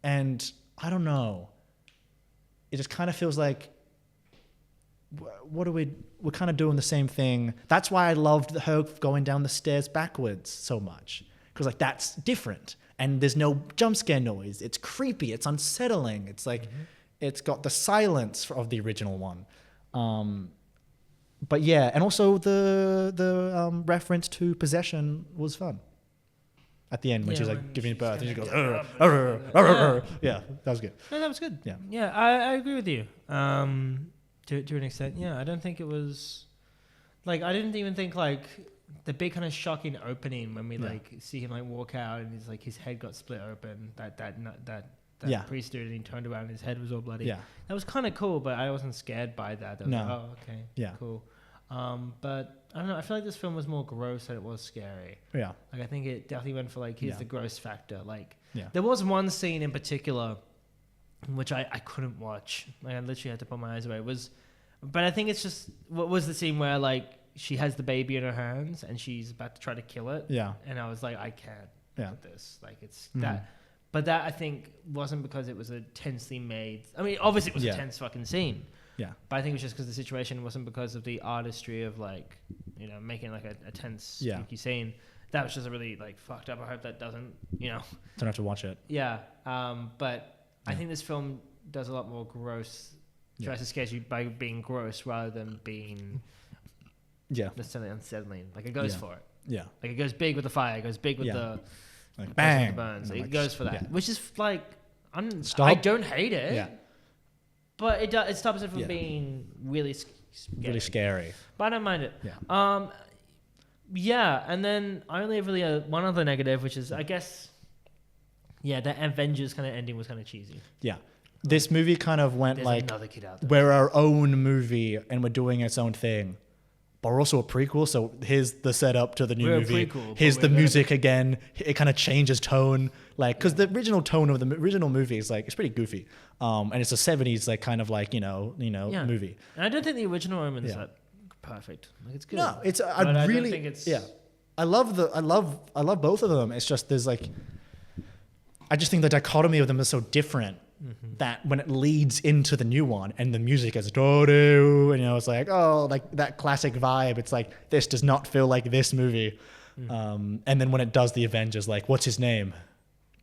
and I don't know, it just kind of feels like, we're kind of doing the same thing. That's why I loved her going down the stairs backwards so much, because like that's different, and there's no jump scare noise. It's creepy. It's unsettling. It's like, It's got the silence of the original one. but yeah, and also the reference to possession was fun. At the end when she's like giving birth and she goes, yeah, that was good. No, that was good. Yeah. Yeah, I agree with you. To an extent, yeah. I don't think it was like I didn't even think like the big kind of shocking opening when we like see him like walk out and he's like his head got split open. That priest dude and he turned around and his head was all bloody. Yeah, that was kind of cool, but I wasn't scared by that. I was like, oh, okay, yeah, cool. But I don't know. I feel like this film was more gross than it was scary. Yeah, like I think it definitely went for like here's the gross factor. Like, there was one scene in particular which I couldn't watch. Like I literally had to put my eyes away. But I think it's just what was the scene where like she has the baby in her hands and she's about to try to kill it. Yeah, and I was like, I can't with this. Like it's that. But that I think wasn't because it was a tensely made. I mean, obviously it was a tense fucking scene. Yeah, but I think it was just because the situation wasn't because of the artistry of like, you know, making like a tense, spooky scene. That was just a really like fucked up. I hope that doesn't, you know. Don't have to watch it. Yeah, but I think this film does a lot more gross. Tries to scare you by being gross rather than being necessarily unsettling. Like it goes for it. Yeah, like it goes big with the fire. It goes big with the like bang, the burns. It goes for that, which is like I don't hate it. Yeah. But it stops it from being really scary. Really scary. But I don't mind it. Yeah. And then I only have really one other negative, which is, I guess, the Avengers kind of ending was kind of cheesy. Yeah. This movie kind of went like, we're our own movie and we're doing its own thing. But we're also a prequel, so here's the setup to the new movie. Here's the music again. It kind of changes tone, like because the original tone of the original movie is like it's pretty goofy, and it's a '70s like kind of like you know movie. And I don't think the original Omen is that perfect. Like it's good. No, it's I really don't think it's I love both of them. It's just there's like I just think the dichotomy of them is so different. Mm-hmm. That when it leads into the new one and the music is do-do, and you know it's like like that classic vibe. It's like this does not feel like this movie. Mm-hmm. And then when it does the Avengers, like what's his name,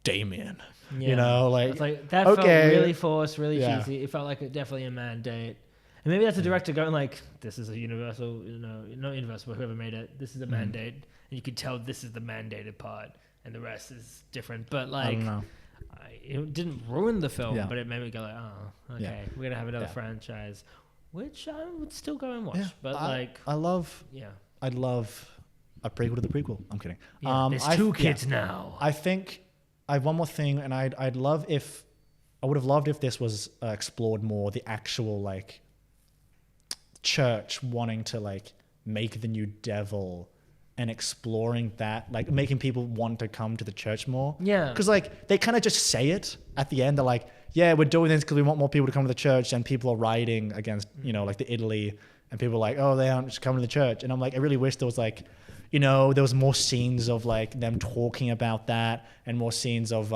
Damien. Yeah. You know, like it's like that felt really forced, really cheesy. It felt like definitely a mandate. And maybe that's a director going like, this is a Universal, you know, not Universal, but whoever made it. This is a mandate, and you can tell this is the mandated part, and the rest is different. But like. I don't know. It didn't ruin the film, but it made me go like, oh, okay, we're gonna have another franchise, which I would still go and watch. But I'd love a prequel to the prequel. I'm kidding. Yeah, there's two kids now. I think I have one more thing, and I would have loved if this was explored more. The actual like church wanting to like make the new devil. And exploring that, like making people want to come to the church more. Yeah. Because like they kind of just say it at the end. They're like, yeah, we're doing this because we want more people to come to the church. And people are rioting against, you know, like the Italy. And people are like, oh, they aren't just coming to the church. And I'm like, I really wish there was like, you know, there was more scenes of like them talking about that. And more scenes of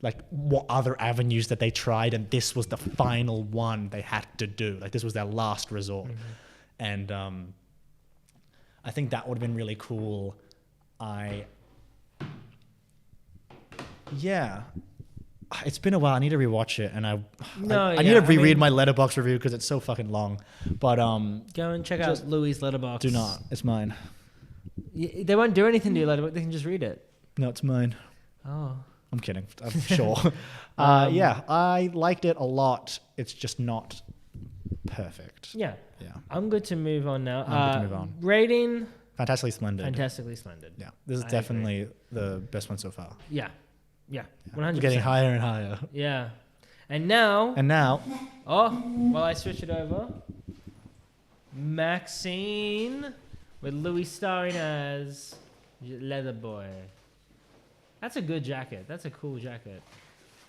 like what other avenues that they tried. And this was the final one they had to do. Like this was their last resort. Mm-hmm. And I think that would have been really cool. It's been a while. I need to rewatch it, and I need to reread my Letterboxd review because it's so fucking long. But go and check out Louis' Letterboxd. Do not. It's mine. They won't do anything to your Letterboxd. They can just read it. No, it's mine. Oh, I'm kidding. I'm sure. I liked it a lot. It's just not perfect. Yeah. I'm good to move on now. Rating. Fantastically Splendid. Fantastically Splendid. Yeah. This is definitely the best one so far. Yeah. 100%. Getting higher and higher. Yeah. And now. I switch it over. MaXXXine with Louis starring as Leather Boy. That's a good jacket. That's a cool jacket.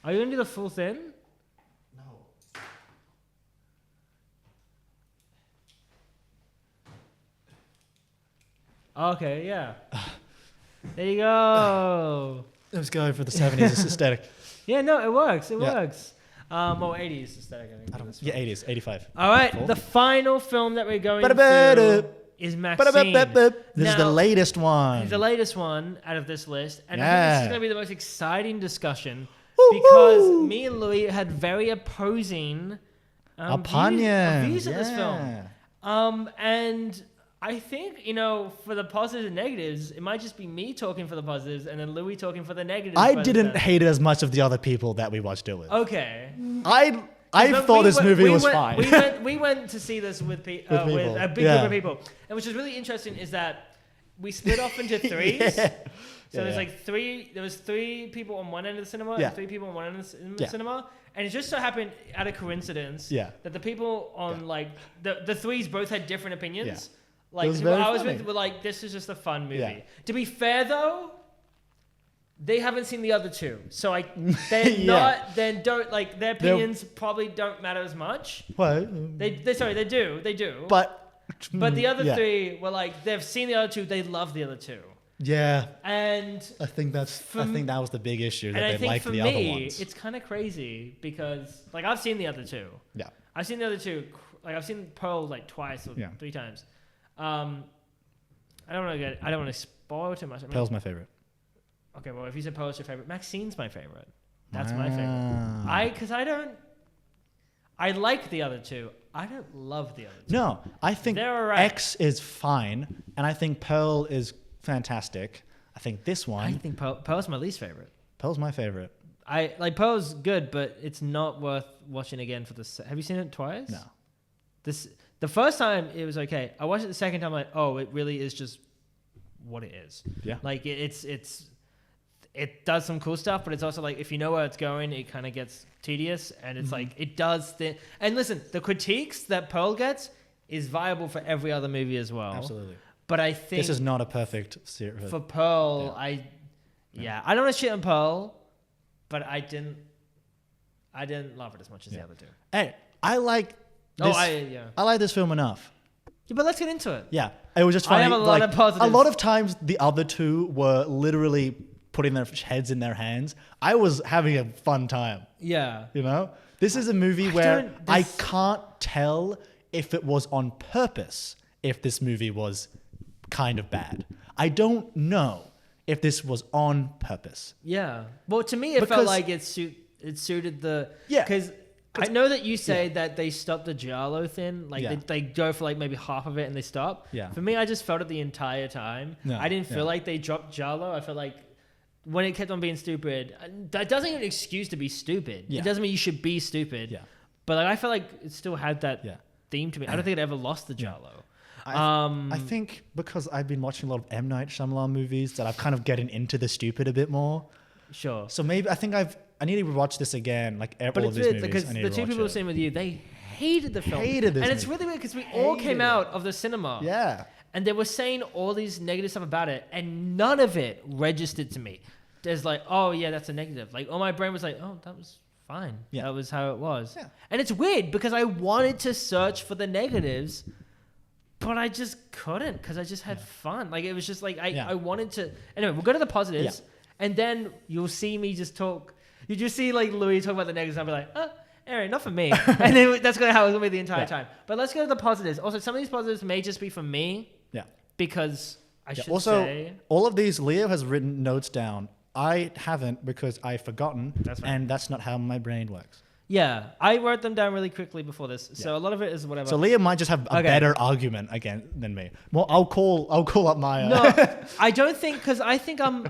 Are you going to do the full thing? Okay, yeah. There you go. I was going for the 70s aesthetic. Yeah, no, it works. It works. 80s aesthetic, I think. 80s, 85. All right, cool. The final film that we're going to is MaXXXine. This is the latest one. It's the latest one out of this list. And I think this is going to be the most exciting discussion because me and Louis had very opposing views of this film. And I think, for the positives and negatives, it might just be me talking for the positives and then Louis talking for the negatives. I didn't hate it as much as the other people that we watched it with. Okay. I thought this movie was fine. We went to see this with a big group of people. And which is really interesting is that we split off into threes. So there's like three. There was 3 people on one end of the cinema and 3 people on one end of the cinema. And it just so happened, out of coincidence, that the people on the threes both had different opinions. Yeah. Like people I was with were like, this is just a fun movie. Yeah. To be fair though, they haven't seen the other 2, so they're not. Then don't like their opinions probably don't matter as much. Well, they do. But the other 3 were like they've seen the other 2, they love the other 2. Yeah, and I think that was the big issue that they liked the other ones. It's kind of crazy because I've seen the other 2. Yeah, I've seen the other 2. I've seen Pearl twice or 3 times. I don't want to spoil too much. I mean, Pearl's my favorite. Okay, well, if you said Pearl's your favorite, MaXXXine's my favorite. That's my favorite. I like the other 2. I don't love the other 2. No, I think X is fine, and I think Pearl is fantastic. I think this one. I think Pearl's my least favorite. Pearl's my favorite. I like Pearl's good, but it's not worth watching again for the. Have you seen it twice? No. The first time it was okay. I watched it the second time. Like, oh, it really is just what it is. Yeah. Like it does some cool stuff, but it's also like if you know where it's going, it kind of gets tedious, and it's like it does. And listen, the critiques that Pearl gets is viable for every other movie as well. Absolutely. But I think this is not a perfect series. For Pearl, I don't want to shit on Pearl, but I didn't love it as much as the other 2. Hey, I like this. I like this film enough. Yeah, but let's get into it. Yeah, it was just funny. I have a lot of positives. A lot of times, the other 2 were literally putting their heads in their hands. I was having a fun time. Yeah, this is a movie where I can't tell if it was on purpose. If this movie was kind of bad, I don't know if this was on purpose. Yeah. Well, to me, it felt like it suited the because I know that you say that they stopped the giallo thing, they go for maybe half of it and they stop. Yeah. For me, I just felt it the entire time. No, I didn't feel like they dropped giallo. I felt like when it kept on being stupid, that doesn't even excuse to be stupid. Yeah. It doesn't mean you should be stupid. Yeah. But I felt like it still had that theme to me. I don't think it ever lost the giallo. I think because I've been watching a lot of M. Night Shyamalan movies that I'm kind of getting into the stupid a bit more. Sure. So maybe I need to rewatch this again. All of these movies. Because the 2 people who seen with you, they hated the film. Hated this and movie. It's really weird because we all came out of the cinema. Yeah. And they were saying all these negative stuff about it, and none of it registered to me. There's oh yeah, that's a negative. My brain was like, oh, that was fine. Yeah. That was how it was. Yeah. And it's weird because I wanted to search for the negatives, but I just couldn't because I just had fun. It was just I wanted to. Anyway, we'll go to the positives, and then you'll see me just talk. You just see Louis talk about the negatives, and I'll be like, Aaron, not for me. And then that's how it's gonna be the entire time. But let's go to the positives. Also, some of these positives may just be for me. Yeah. Because I should say. All of these, Leo has written notes down. I haven't because I've forgotten. That's right. And that's not how my brain works. Yeah, I wrote them down really quickly before this, so a lot of it is whatever. So Liam might just have a better argument again than me. Well, I'll call up my. No, I don't think because I think I'm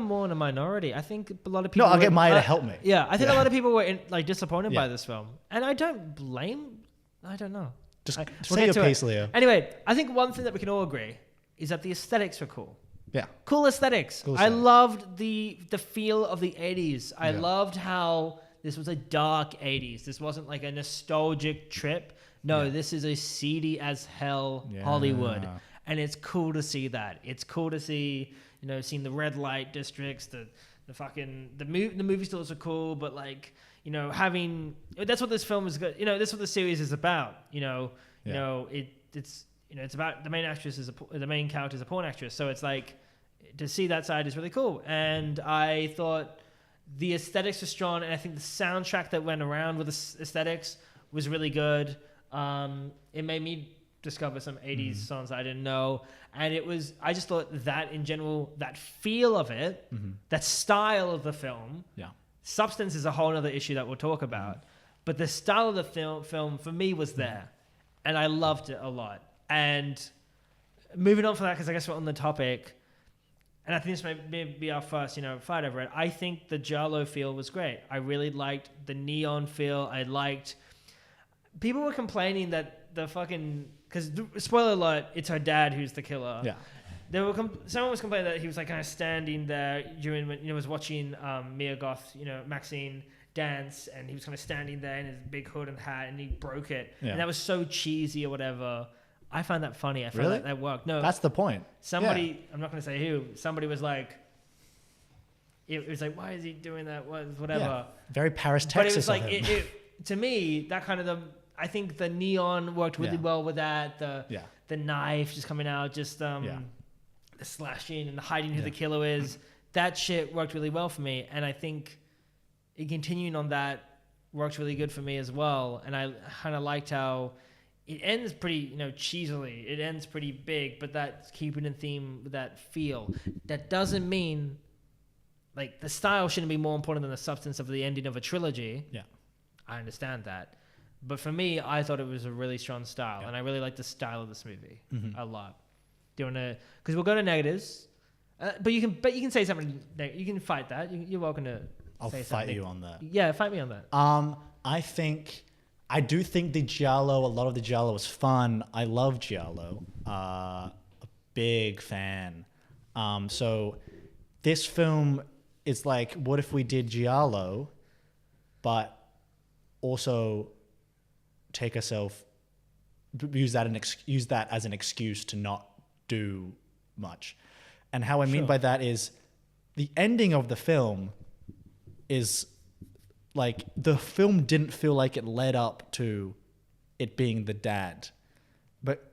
more in a minority. I think a lot of people. No, I'll get Maya to help me. Yeah, I think a lot of people were disappointed by this film, and I don't blame. I don't know. Just say your piece, Leo. Anyway, I think one thing that we can all agree is that the aesthetics were cool. Yeah. Cool aesthetics. I loved the feel of the 80s. I loved how. This was a dark 80s. This wasn't a nostalgic trip. No, this is a seedy as hell Hollywood. And it's cool to see that. It's cool to see, seeing the red light districts, the movie stores are cool, but having, that's what this film is good. That's what the series is about. It's about the main actress the main character is a porn actress. So it's to see that side is really cool. And I thought the aesthetics were strong, and I think the soundtrack that went around with the aesthetics was really good. It made me discover some 80s songs I didn't know, and I just thought that in general, that feel of it, that style of the film, substance is a whole other issue that we'll talk about, but the style of the film for me was there. and I loved it a lot. And moving on from that, because I guess we're on the topic, and I think this may be our first, fight over it. I think the giallo feel was great. I really liked the neon feel. People were complaining that the fucking, because spoiler alert, it's her dad who's the killer. Yeah. Someone was complaining that he was like kind of standing there during when was watching Mia Goth, MaXXXine dance, and he was kind of standing there in his big hood and hat, and he broke it, and that was so cheesy or whatever. I found that funny. I found that worked. No, that's the point. Somebody, I'm not going to say who. Somebody was like, it was like, why is he doing that? Whatever. Yeah. Very Paris, Texas. But it was like to me, that kind of I think the neon worked really well with that. The knife just coming out, just the slashing and hiding who the killer is. That shit worked really well for me, and I think continuing on that worked really good for me as well. And I kind of liked how it ends pretty, cheesily. It ends pretty big, but that's keeping in theme with that feel. That doesn't mean like the style shouldn't be more important than the substance of the ending of a trilogy. Yeah, I understand that. But for me, I thought it was a really strong style, and I really like the style of this movie a lot. Do you want to? Because we'll go to negatives, but you can say something. You can fight that. You're welcome to. I'll fight you on that. Yeah, fight me on that. I do think a lot of the giallo was fun. I love giallo. A big fan. So this film is like, what if we did giallo, but also use that as an excuse to not do much. And how I mean by that is the ending of the film is like the film didn't feel like it led up to it being the dad, but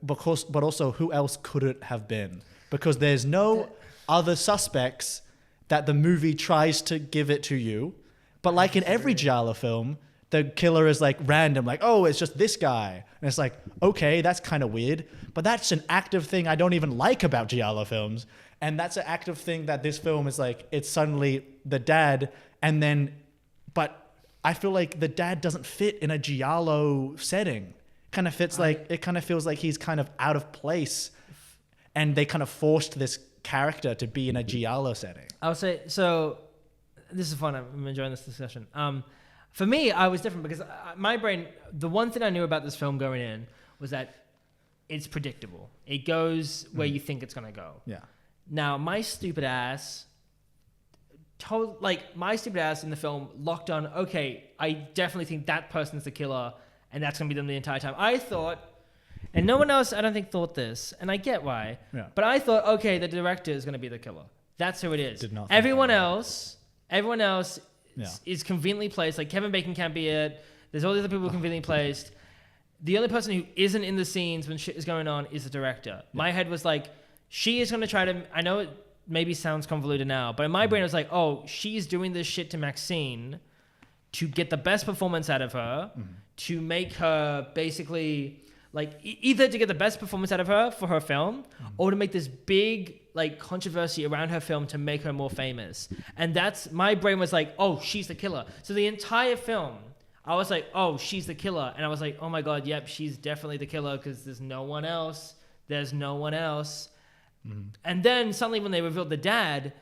also who else could it have been? Because there's no other suspects that the movie tries to give it to you, but like in every giallo film, the killer is like random, like, oh, it's just this guy, and it's like, okay, that's kind of weird, but that's an active thing I don't even like about giallo films, and that's an active thing that this film is like, it's suddenly the dad. And then, but I feel like the dad doesn't fit in a giallo setting. Kind of fits it kind of feels like he's kind of out of place, and they kind of forced this character to be in a giallo setting. I would say, so this is fun. I'm enjoying this discussion. For me, I was different because my brain, the one thing I knew about this film going in was that it's predictable. It goes where you think it's going to go. Yeah. Now, my stupid ass in the film locked on, okay, I definitely think that person's the killer, and that's going to be them the entire time. I thought, and no one else, I don't think, thought this, and I get why, but I thought, okay, the director is going to be the killer. That's who it is. Did not everyone else is conveniently placed. Like, Kevin Bacon can't be it. There's all these other people conveniently placed. The only person who isn't in the scenes when shit is going on is the director. My head was like, she is going to try to, I know it maybe sounds convoluted now, but in my brain it was like, oh, she's doing this shit to MaXXXine to get the best performance out of her, to make her basically like either to get the best performance out of her for her film, or to make this big like controversy around her film to make her more famous. And that's, my brain was like, oh, she's the killer. So the entire film, I was like, oh, she's the killer. And I was like, oh my God, yep, she's definitely the killer because there's no one else. And then suddenly when they revealed the dad,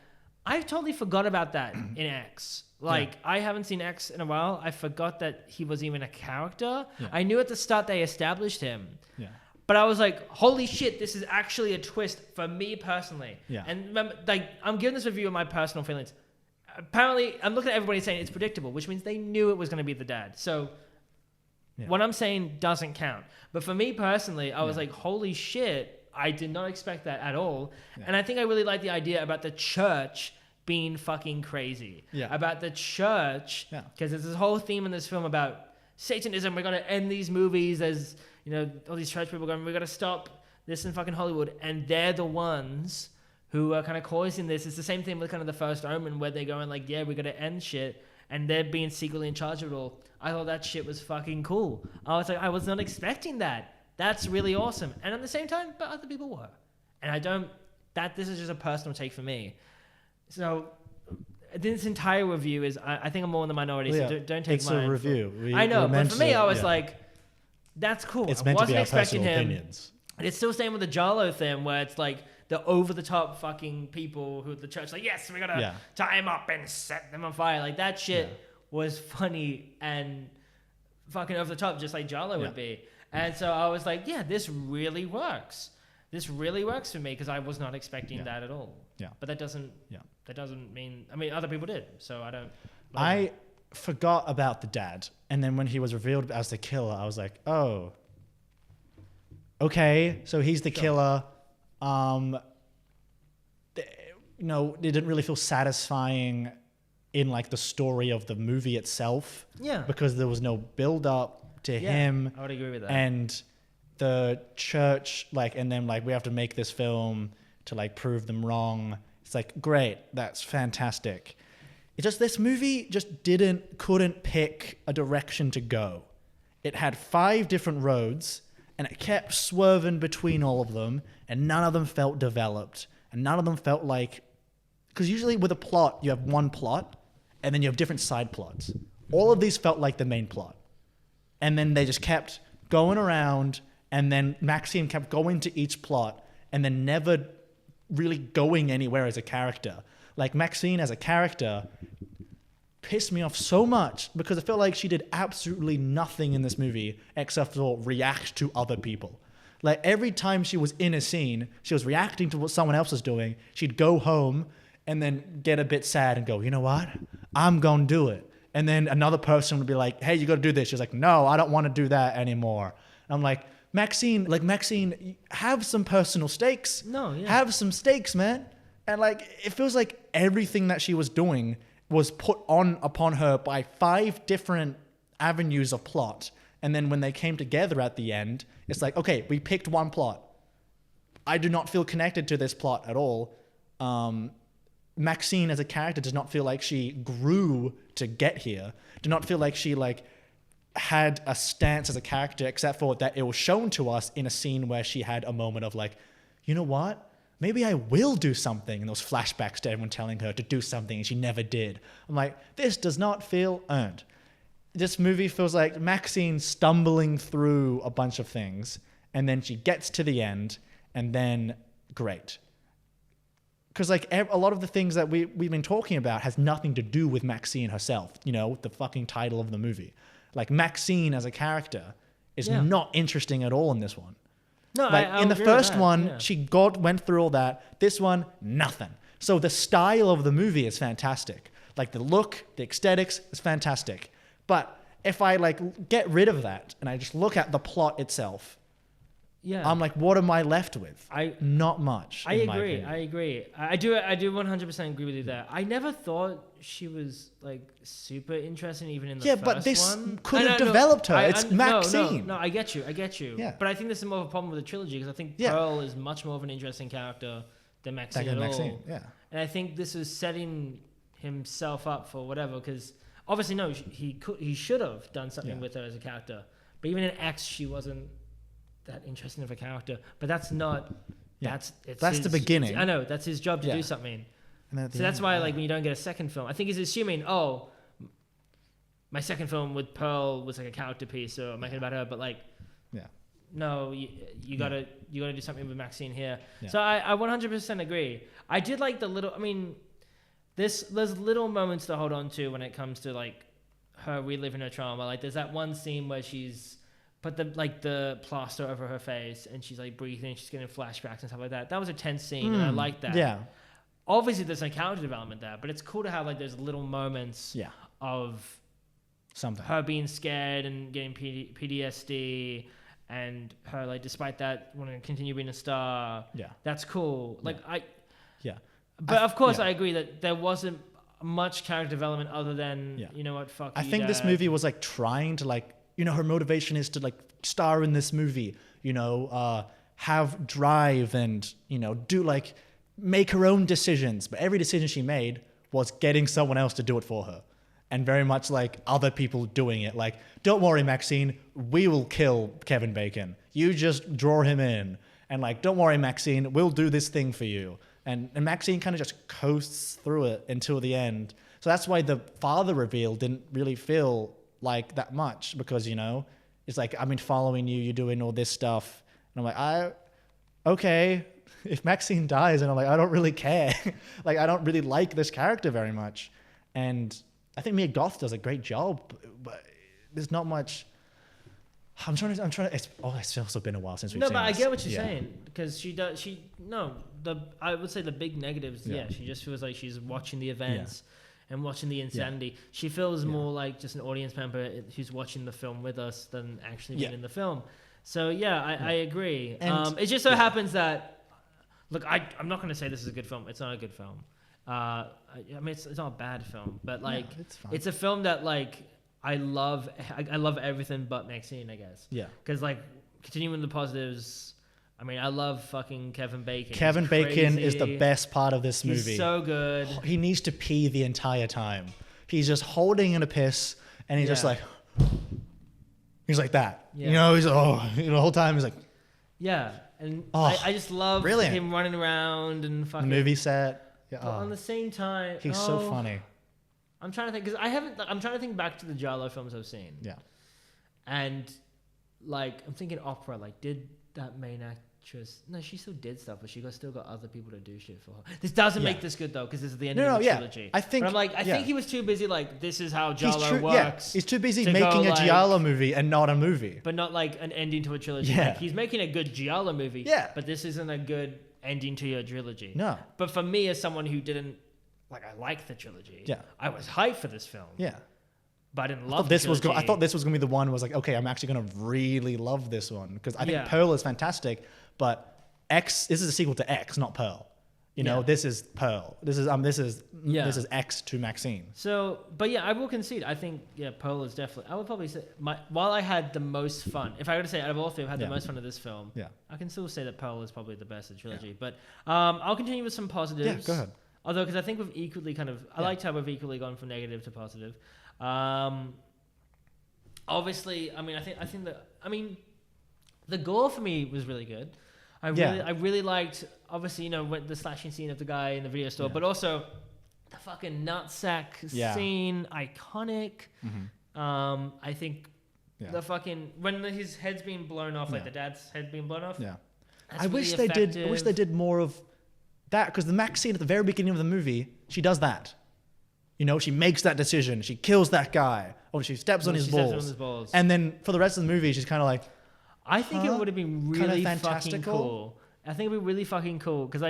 I totally forgot about that in X. Like, I haven't seen X in a while. I forgot that he was even a character. Yeah. I knew at the start they established him. Yeah. But I was like, holy shit, this is actually a twist for me personally. Yeah. And remember, like, I'm giving this review of my personal feelings. Apparently, I'm looking at everybody saying it's predictable, which means they knew it was going to be the dad. So what I'm saying doesn't count. But for me personally, I was like, holy shit, I did not expect that at all. Yeah. And I think I really like the idea about the church being fucking crazy. Yeah. About the church, because there's this whole theme in this film about Satanism. We're going to end these movies as, all these church people going, we're going to stop this in fucking Hollywood. And they're the ones who are kind of causing this. It's the same thing with kind of the First Omen, where they're going like, yeah, we're going to end shit. And they're being secretly in charge of it all. I thought that shit was fucking cool. I was like, I was not expecting that. That's really awesome. And at the same time, but other people were. And this is just a personal take for me. So this entire review is, I think I'm more in the minority, so don't take mine. It's a review. I know, but for me, I was like, That's cool. It's I meant to be wasn't our expecting personal him. opinions. And it's still staying with the Jarlo thing where it's like the over-the-top fucking people who the church like, yes, we gotta tie him up and set them on fire. Like, that shit was funny and fucking over-the-top, just like Jarlo would be. And so I was like, yeah, this really works. This really works for me because I was not expecting that at all. Yeah. But that doesn't mean... I mean, other people did, so I don't... I forgot about the dad. And then when he was revealed as the killer, I was like, oh... Okay, so he's the killer. It didn't really feel satisfying in like the story of the movie itself. Yeah. Because there was no build up to him. I would agree with that. And the church, and then we have to make this film to prove them wrong. It's like, great, that's fantastic. It's just this movie just couldn't pick a direction to go. It had 5 different roads. And it kept swerving between all of them, and none of them felt developed. And none of them felt like... Because usually with a plot, you have one plot, and then you have different side plots. All of these felt like the main plot. And then they just kept going around, and then MaXXXine kept going to each plot, and then never really going anywhere as a character. MaXXXine as a character pissed me off so much because I felt like she did absolutely nothing in this movie except for react to other people. Every time she was in a scene, she was reacting to what someone else was doing. She'd go home and then get a bit sad and go, you know what? I'm going to do it. And then another person would be like, hey, you got to do this. She's like, no, I don't want to do that anymore. And I'm like, MaXXXine, have some personal stakes. No, yeah. Have some stakes, man. And it feels like everything that she was doing was put upon her by 5 different avenues of plot. And then when they came together at the end, it's like, okay, we picked one plot. I do not feel connected to this plot at all. MaXXXine as a character does not feel like she grew to get here. Do not feel like she had a stance as a character, except for that it was shown to us in a scene where she had a moment of you know what? Maybe I will do something. And those flashbacks to everyone telling her to do something and she never did. I'm like, this does not feel earned. This movie feels like MaXXXine stumbling through a bunch of things and then she gets to the end and then great. Because a lot of the things that we've been talking about has nothing to do with MaXXXine herself. The fucking title of the movie. MaXXXine as a character is not interesting at all in this one. No, I in the first one, she went through all that. This one, nothing. So the style of the movie is fantastic. The look, the aesthetics is fantastic. But if I get rid of that and I just look at the plot itself, I'm like, what am I left with? Not much. I agree. I do 100% agree with you there. I never thought she was super interesting even in the first one. Yeah, but this could have developed her. It's MaXXXine. No, I get you. Yeah. But I think this is more of a problem with the trilogy because I think Pearl is much more of an interesting character than MaXXXine at all. Yeah. And I think this is setting himself up for whatever because obviously he should have done something with her as a character. But even in X, she wasn't that interesting of a character. But that's not... Yeah. That's the beginning. I know, that's his job to do something. So that's why, when you don't get a second film, I think he's assuming, my second film with Pearl was a character piece, so I'm making about her, but no, you gotta do something with MaXXXine here. Yeah. So I 100% agree. I did the little, there's little moments to hold on to when it comes to her reliving her trauma. There's that one scene where she's put the plaster over her face and she's breathing and she's getting flashbacks and stuff like that. That was a tense scene and I liked that. Yeah. Obviously there's no character development there, but it's cool to have those little moments of something. Her being scared and getting PTSD and her despite that wanting to continue being a star. Yeah. That's cool. But of course I agree that there wasn't much character development other than you know what, fuck you, I think this movie was trying to her motivation is to star in this movie, have drive and, do make her own decisions. But every decision she made was getting someone else to do it for her. And very much other people doing it. Don't worry, MaXXXine, we will kill Kevin Bacon. You just draw him in. And don't worry, MaXXXine, we'll do this thing for you. And MaXXXine kind of just coasts through it until the end. So that's why the father reveal didn't really feel that much because, it's like, I've been following you, you're doing all this stuff. And I'm like, okay, if MaXXXine dies, and I'm like, I don't really care. Like, I don't really like this character very much. And I think Mia Goth does a great job, but there's not much. I'm trying to. It's also been a while since we've seen No, but this. I get what you're saying, because I would say the big negatives. Yeah, she just feels like she's watching the events and watching the insanity. Yeah. She feels more like just an audience member who's watching the film with us than actually being in the film. So I agree. And it just so happens that, look, I'm not going to say this is a good film. It's not a good film. I mean, it's not a bad film, but like, it's a film that like. I love everything but MaXXXine, I guess. Yeah. Because, like, continuing the positives, I mean, I love fucking Kevin Bacon. Kevin Bacon is the best part of this movie. He's so good. He needs to pee the entire time. He's just holding in a piss, and he's just like... He's like that. Yeah. You know, he's the whole time he's like... Yeah. And I just love him running around and fucking... The movie set. Yeah, but on the same time... He's so funny. I'm trying to think, because I'm trying to think back to the Giallo films I've seen. Yeah. And, like, I'm thinking opera. Like, did that main actress... No, she still did stuff, but she still got other people to do shit for her. This doesn't make this good, though, because this is the end of the trilogy. I think... But I'm like, I think he was too busy, like, this is how Giallo works. Yeah. He's too busy making a Giallo movie and not a movie. But not, like, an ending to a trilogy. Yeah. Like, he's making a good Giallo movie, but this isn't a good ending to your trilogy. No. But for me, as someone who didn't... Like, I like the trilogy. Yeah. I was hyped for this film. Yeah. But I didn't love this. I thought this was going to be the one was like, okay, I'm actually going to really love this one. Because I think Pearl is fantastic, but this is a sequel to X, not Pearl. You know, this is Pearl. This is X to MaXXXine. So, but I will concede. I think, Pearl is definitely... I would probably say, while I had the most fun, if I were to say out of all three, I've had the most fun of this film, I can still say that Pearl is probably the best of the trilogy. Yeah. But I'll continue with some positives. Yeah, go ahead. Although, because I think we've equally I liked how we've equally gone from negative to positive. Obviously, I mean, the gore for me was really good. I really liked, obviously, the slashing scene of the guy in the video store, but also the fucking nutsack scene, iconic. Mm-hmm. I think the fucking, when his head's being blown off, like the dad's head being blown off. Yeah. I wish they did more of that, because the Max scene at the very beginning of the movie, she does that. You know, she makes that decision. She kills that guy. Or she steps on his balls. And then for the rest of the movie, she's kind of like... I think it would have been really fucking cool. I think it would be really fucking cool, because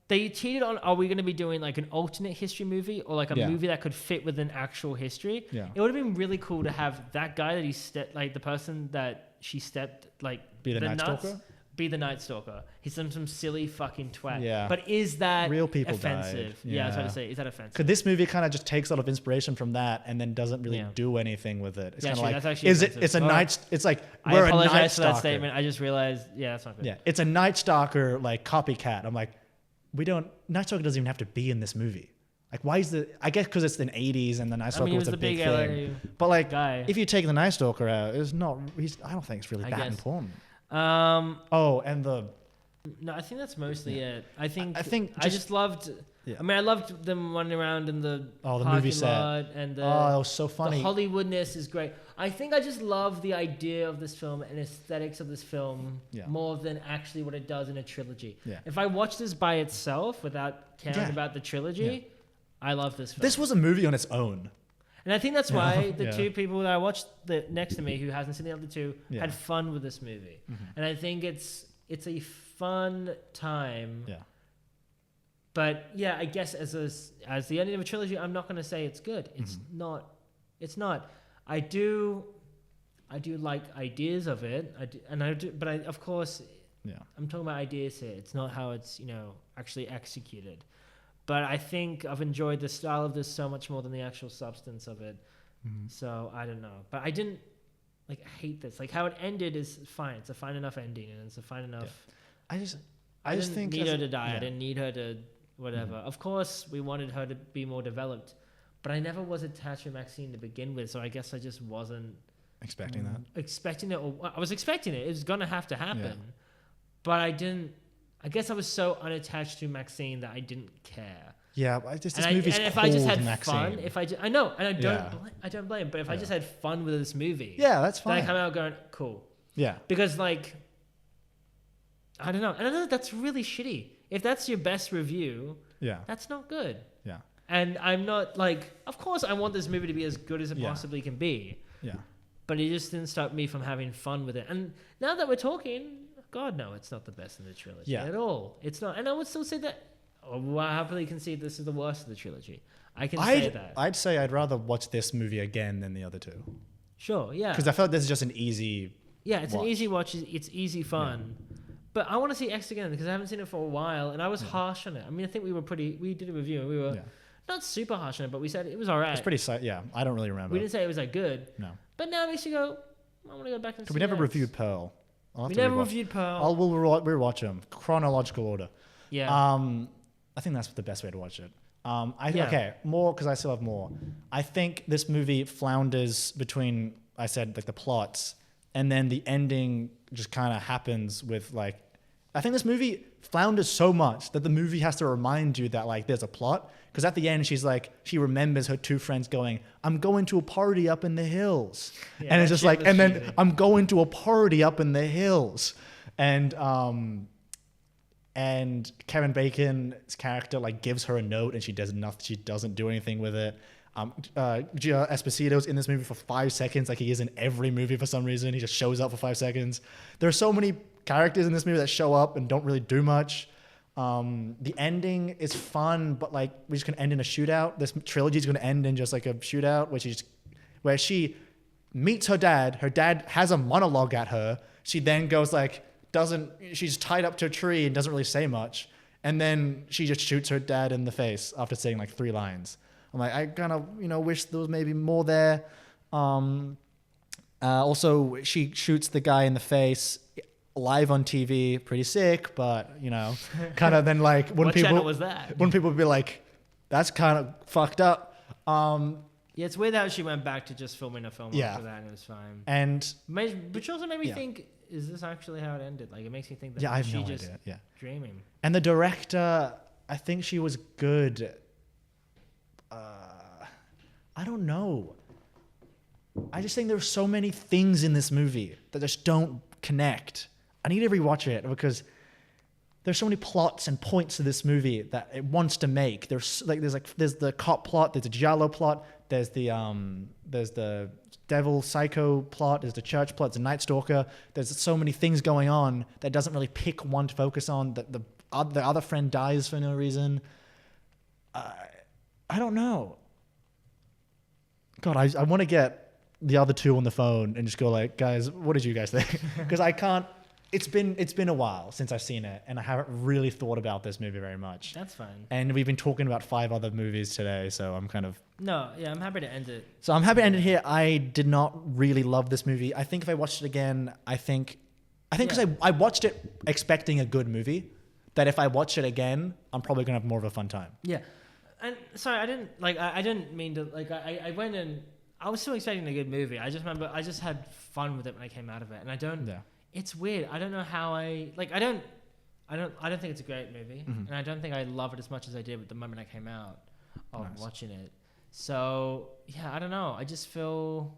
they cheated on, are we going to be doing like an alternate history movie, or like a movie that could fit with an actual history? Yeah. It would have been really cool to have that guy that the person that she stepped, like... Be the Night Stalker? Be the Night Stalker. He's some silly fucking twat. Yeah. But is that real people offensive? Died. Yeah, I was about to say, is that offensive? Because this movie kind of just takes a lot of inspiration from that and then doesn't really do anything with it. It's kind of like, that's actually it's a night. It's like we're a Night Stalker. I apologize for that statement. I just realized, that's not good. Yeah, it's a Night Stalker like copycat. I'm like, Night Stalker doesn't even have to be in this movie. Like, why is I guess because it's the 80s and the Night Stalker was a big thing. But like, if you take the Night Stalker out, I don't think it's really that important. And the... No, I think that's mostly it. I just loved... Yeah. I mean, I loved them running around in the movie set. And it was so funny. The Hollywoodness is great. I think I just love the idea of this film and aesthetics of this film more than actually what it does in a trilogy. Yeah. If I watch this by itself without caring about the trilogy, I love this film. This was a movie on its own. And I think that's why the two people that I watched next to me who hasn't seen the other two had fun with this movie. Mm-hmm. And I think it's a fun time. Yeah. But I guess as the ending of a trilogy, I'm not going to say it's good. It's not. It's not. I do like ideas of it. Of course, I'm talking about ideas here. It's not how it's actually executed. But I think I've enjoyed the style of this so much more than the actual substance of it. Mm-hmm. So I don't know. But I didn't hate this. Like how it ended is fine. It's a fine enough ending, and it's a fine enough. Yeah. I just didn't need her to die. I didn't need her to whatever. Mm-hmm. Of course, we wanted her to be more developed, but I never was attached to MaXXXine to begin with. So I guess I just wasn't expecting that. Expecting it, or I was expecting it. It was gonna have to happen, but I didn't. I guess I was so unattached to MaXXXine that I didn't care. Yeah, this And movie's if cold, I just had Maxine. fun, I know, and Yeah. I don't blame. But if I just had fun with this movie, Yeah, that's then I fine. come out going cool. Yeah. Because like, I don't know, and I know that's really shitty. If that's your best review, Yeah. that's not good. Yeah. And I'm not like, of course, I want this movie to be as good as it Yeah. possibly can be. Yeah. But it just didn't stop me from having fun with it. And now that we're talking, God, no, it's not the best in the trilogy at all. It's not. And I would still say that, I happily concede this is the worst of the trilogy. I can say that. I'd say I'd rather watch this movie again than the other two. Sure, yeah. Because I felt this is just an easy. Yeah, it's watch. an easy watch. It's easy fun. But I want to see X again because I haven't seen it for a while. And I was harsh on it. I mean, I think we did a review and we were not super harsh on it, but we said it was all right. It's pretty. Yeah, I don't really remember. We didn't say it was that good. No. But now it makes you go, I want to go back and see We never X. reviewed Pearl. We never reviewed Pearl. We'll rewatch them chronological order. Yeah. I think that's the best way to watch it. Yeah. Okay, more because I still have more. I think this movie flounders between, I said, like the plots, and then the ending just kind of happens with like. I think this movie flounders so much that the movie has to remind you that like there's a plot. Because at the end, she remembers her two friends going, "I'm going to a party up in the hills," Yeah, and it's that just shit like, was and then cheesy. I'm going to a party up in the hills, and Kevin Bacon's character like gives her a note and she does nothing. She doesn't do anything with it. Gia Esposito's in this movie for 5 seconds, like he is in every movie for some reason. He just shows up for 5 seconds. There are so many characters in this movie that show up and don't really do much. The ending is fun, but like we're just gonna end in a shootout. This trilogy is gonna end in just like a shootout, where she meets her dad. Her dad has a monologue at her. She then goes like. She's tied up to a tree and doesn't really say much. And then she just shoots her dad in the face after saying like 3 lines. I'm like, I kind of, wish there was maybe more there. Also, she shoots the guy in the face live on TV, pretty sick, but, kind of then like when What channel was that? When people would be like, that's kind of fucked up. Yeah, it's weird how she went back to just filming a film Yeah. after that and it was fine. And Which also made me think, is this actually how it ended? Like, it makes me think that yeah, I have she no just idea. Yeah. dreaming. And the director, I think she was good. I don't know. I just think there's so many things in this movie that just don't connect. I need to rewatch it because there's so many plots and points to this movie that it wants to make. There's the cop plot, there's a giallo plot, there's the devil psycho plot, there's the church plot, there's a Night Stalker. There's so many things going on that doesn't really pick one to focus on. The other friend dies for no reason. I don't know. God, I want to get the other two on the phone and just go like, guys, what did you guys think? Because I can't. It's been a while since I've seen it, and I haven't really thought about this movie very much. That's fine. And we've been talking about 5 other movies today, so I'm kind of. No, yeah, I'm happy to end it. So I'm happy to end it here. I did not really love this movie. I think if I watched it again, I think because I watched it expecting a good movie, that if I watch it again, I'm probably gonna have more of a fun time. Yeah. And sorry, I didn't mean to, like, I went and I was still expecting a good movie. I just remember I just had fun with it when I came out of it. And I don't, it's weird. I don't know how I don't think it's a great movie. Mm-hmm. And I don't think I love it as much as I did with the moment I came out of watching it. So, yeah, I don't know. I just feel,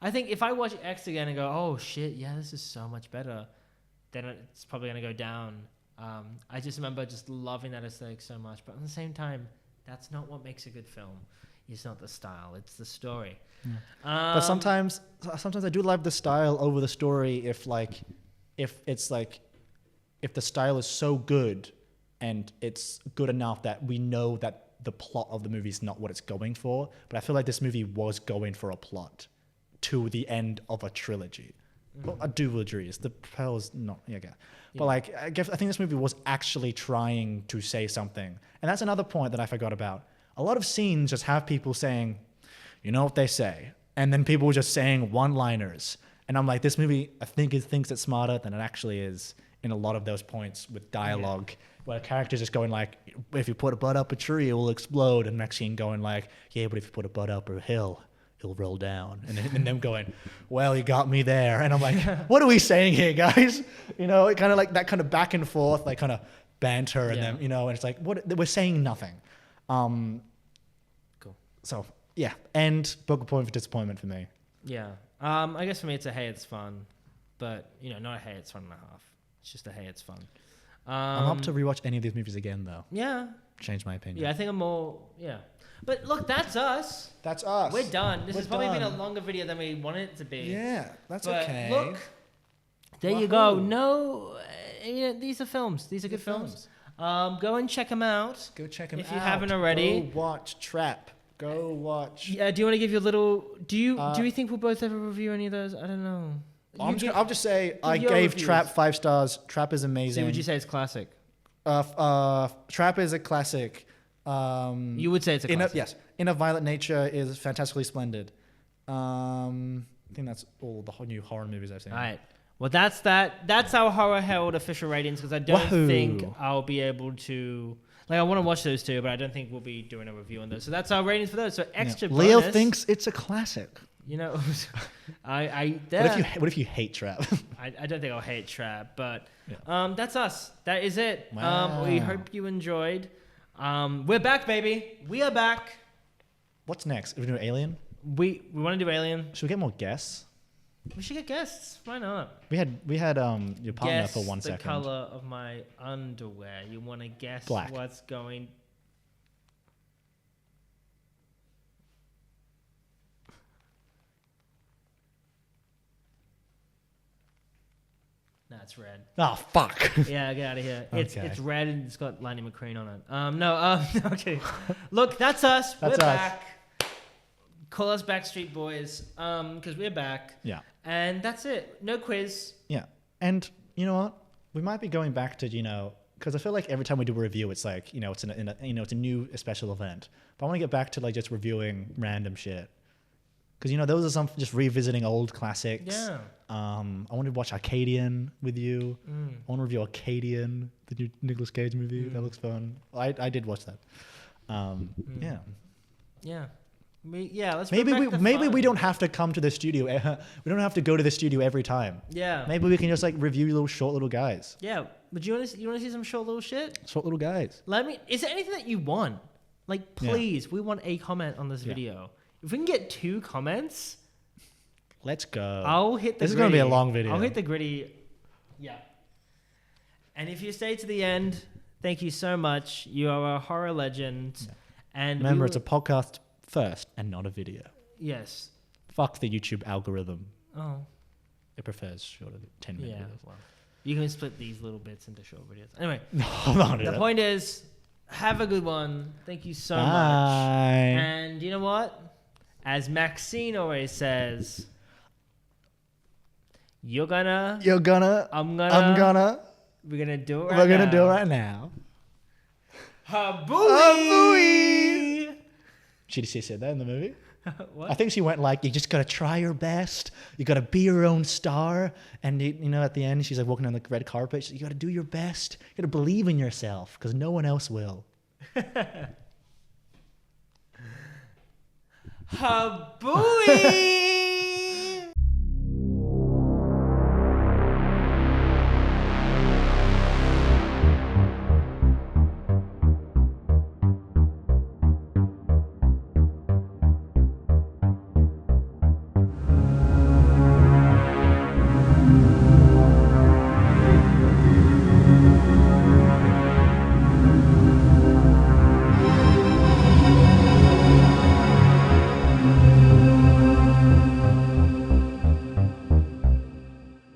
I think if I watch X again and go, oh shit, yeah, this is so much better, then it's probably going to go down. I just remember just loving that aesthetic so much. But at the same time, that's not what makes a good film. It's not the style, it's the story. Yeah. But sometimes I do love the style over the story if the style is so good and it's good enough that we know that the plot of the movie is not what it's going for. But I feel like this movie was going for a plot to the end of a trilogy. Well, I do agree. The Pearl is not, But like, I think this movie was actually trying to say something. And that's another point that I forgot about. A lot of scenes just have people saying, you know what they say, and then people just saying one-liners. And I'm like, this movie, I think it thinks it's smarter than it actually is in a lot of those points with dialogue, where a character's just going like, if you put a butt up a tree, it will explode. And MaXXXine going like, yeah, but if you put a butt up a hill, it'll roll down. And them going, well, you got me there. And I'm like, what are we saying here, guys? It kind of like that kind of back and forth, like kind of banter and then, and it's like, what, we're saying nothing. Cool. So yeah, and book a point for disappointment for me. Yeah. I guess for me it's a hey, it's fun, but not a hey, it's fun and a half. It's just a hey, it's fun. I'm up to rewatch any of these movies again though. Yeah. Change my opinion. Yeah, I think I'm more. Yeah. But look, that's us. That's us. We're done. This has probably been a done. longer video than we wanted it to be. Yeah, that's But okay. look, there you go. No, these are films. These are good films. Go and check them out. Go check them out. If you haven't already. Go watch Trap. Go watch. Yeah. Do you want to give you a little? Do you think we'll both ever review any of those? I don't know. I'll just say I your gave reviews. Trap 5 stars. Trap is amazing. So would you say it's classic? Trap is a classic. You would say it's a classic. Yes. In a Violent Nature is fantastically splendid. I think that's all the new horror movies I've seen. All right. Well, that's that. That's our Horror Herald official ratings because I don't Wahoo. think I'll be able to. I want to watch those too, but I don't think we'll be doing a review on those. So that's our ratings for those. So extra bonus. Leo thinks it's a classic. What What if you hate Trap? I don't think I'll hate Trap, but Yeah. that's us. That is it. Wow. We hope you enjoyed. We're back, baby. We are back. What's next? Are we doing Alien? We want to do Alien. Should we get more guests? We should get guests. Why not? We had your partner Guess for 1 the second. color of my underwear. You want to guess Black. what's going? No, it's red. Oh fuck! Yeah, get out of here. It's Okay. red and it's got Lightning McQueen on it. Okay. Look, that's us. That's we're us. back. Call us Backstreet Boys, because we're back. Yeah, And that's it. No quiz. yeah. And you know what? We might be going back to because I feel like every time we do a review, it's like it's it's a new special event. But I want to get back to just reviewing random shit. Because those are some just revisiting old classics. Yeah. I want to watch Arcadian with you. I want to review Arcadian, the new Nicolas Cage movie. That looks fun. I did watch that. Yeah. Yeah. Let's Maybe bring back the we fun. don't have to come to the studio. We don't have to go to the studio every time. Yeah. Maybe we can just review little guys. Yeah. But you want to see some short little shit? Short little guys. Is there anything that you want? Please, we want a comment on this video. If we can get 2 comments, Let's go. I'll hit the This is gritty. gonna be a long video. I'll hit the gritty. Yeah. And if you stay to the end, thank you so much. You are a horror legend. Yeah. And Remember, it's a podcast first and not a video. Yes. Fuck the YouTube algorithm. Oh. It prefers shorter 10-minute Yeah. videos. Well, you can split these little bits into short videos. Anyway, No, I'm not doing the that. point is, have a good one. Thank you so much. Bye. And you know what? As MaXXXine always says, I'm gonna, We're gonna do it we're gonna do it right now. Habooey! She said that in the movie. What? I think she went you just gotta try your best. You gotta be your own star. And at the end, she's walking on the red carpet. She's you gotta do your best. You gotta believe in yourself because no one else will. Habooey!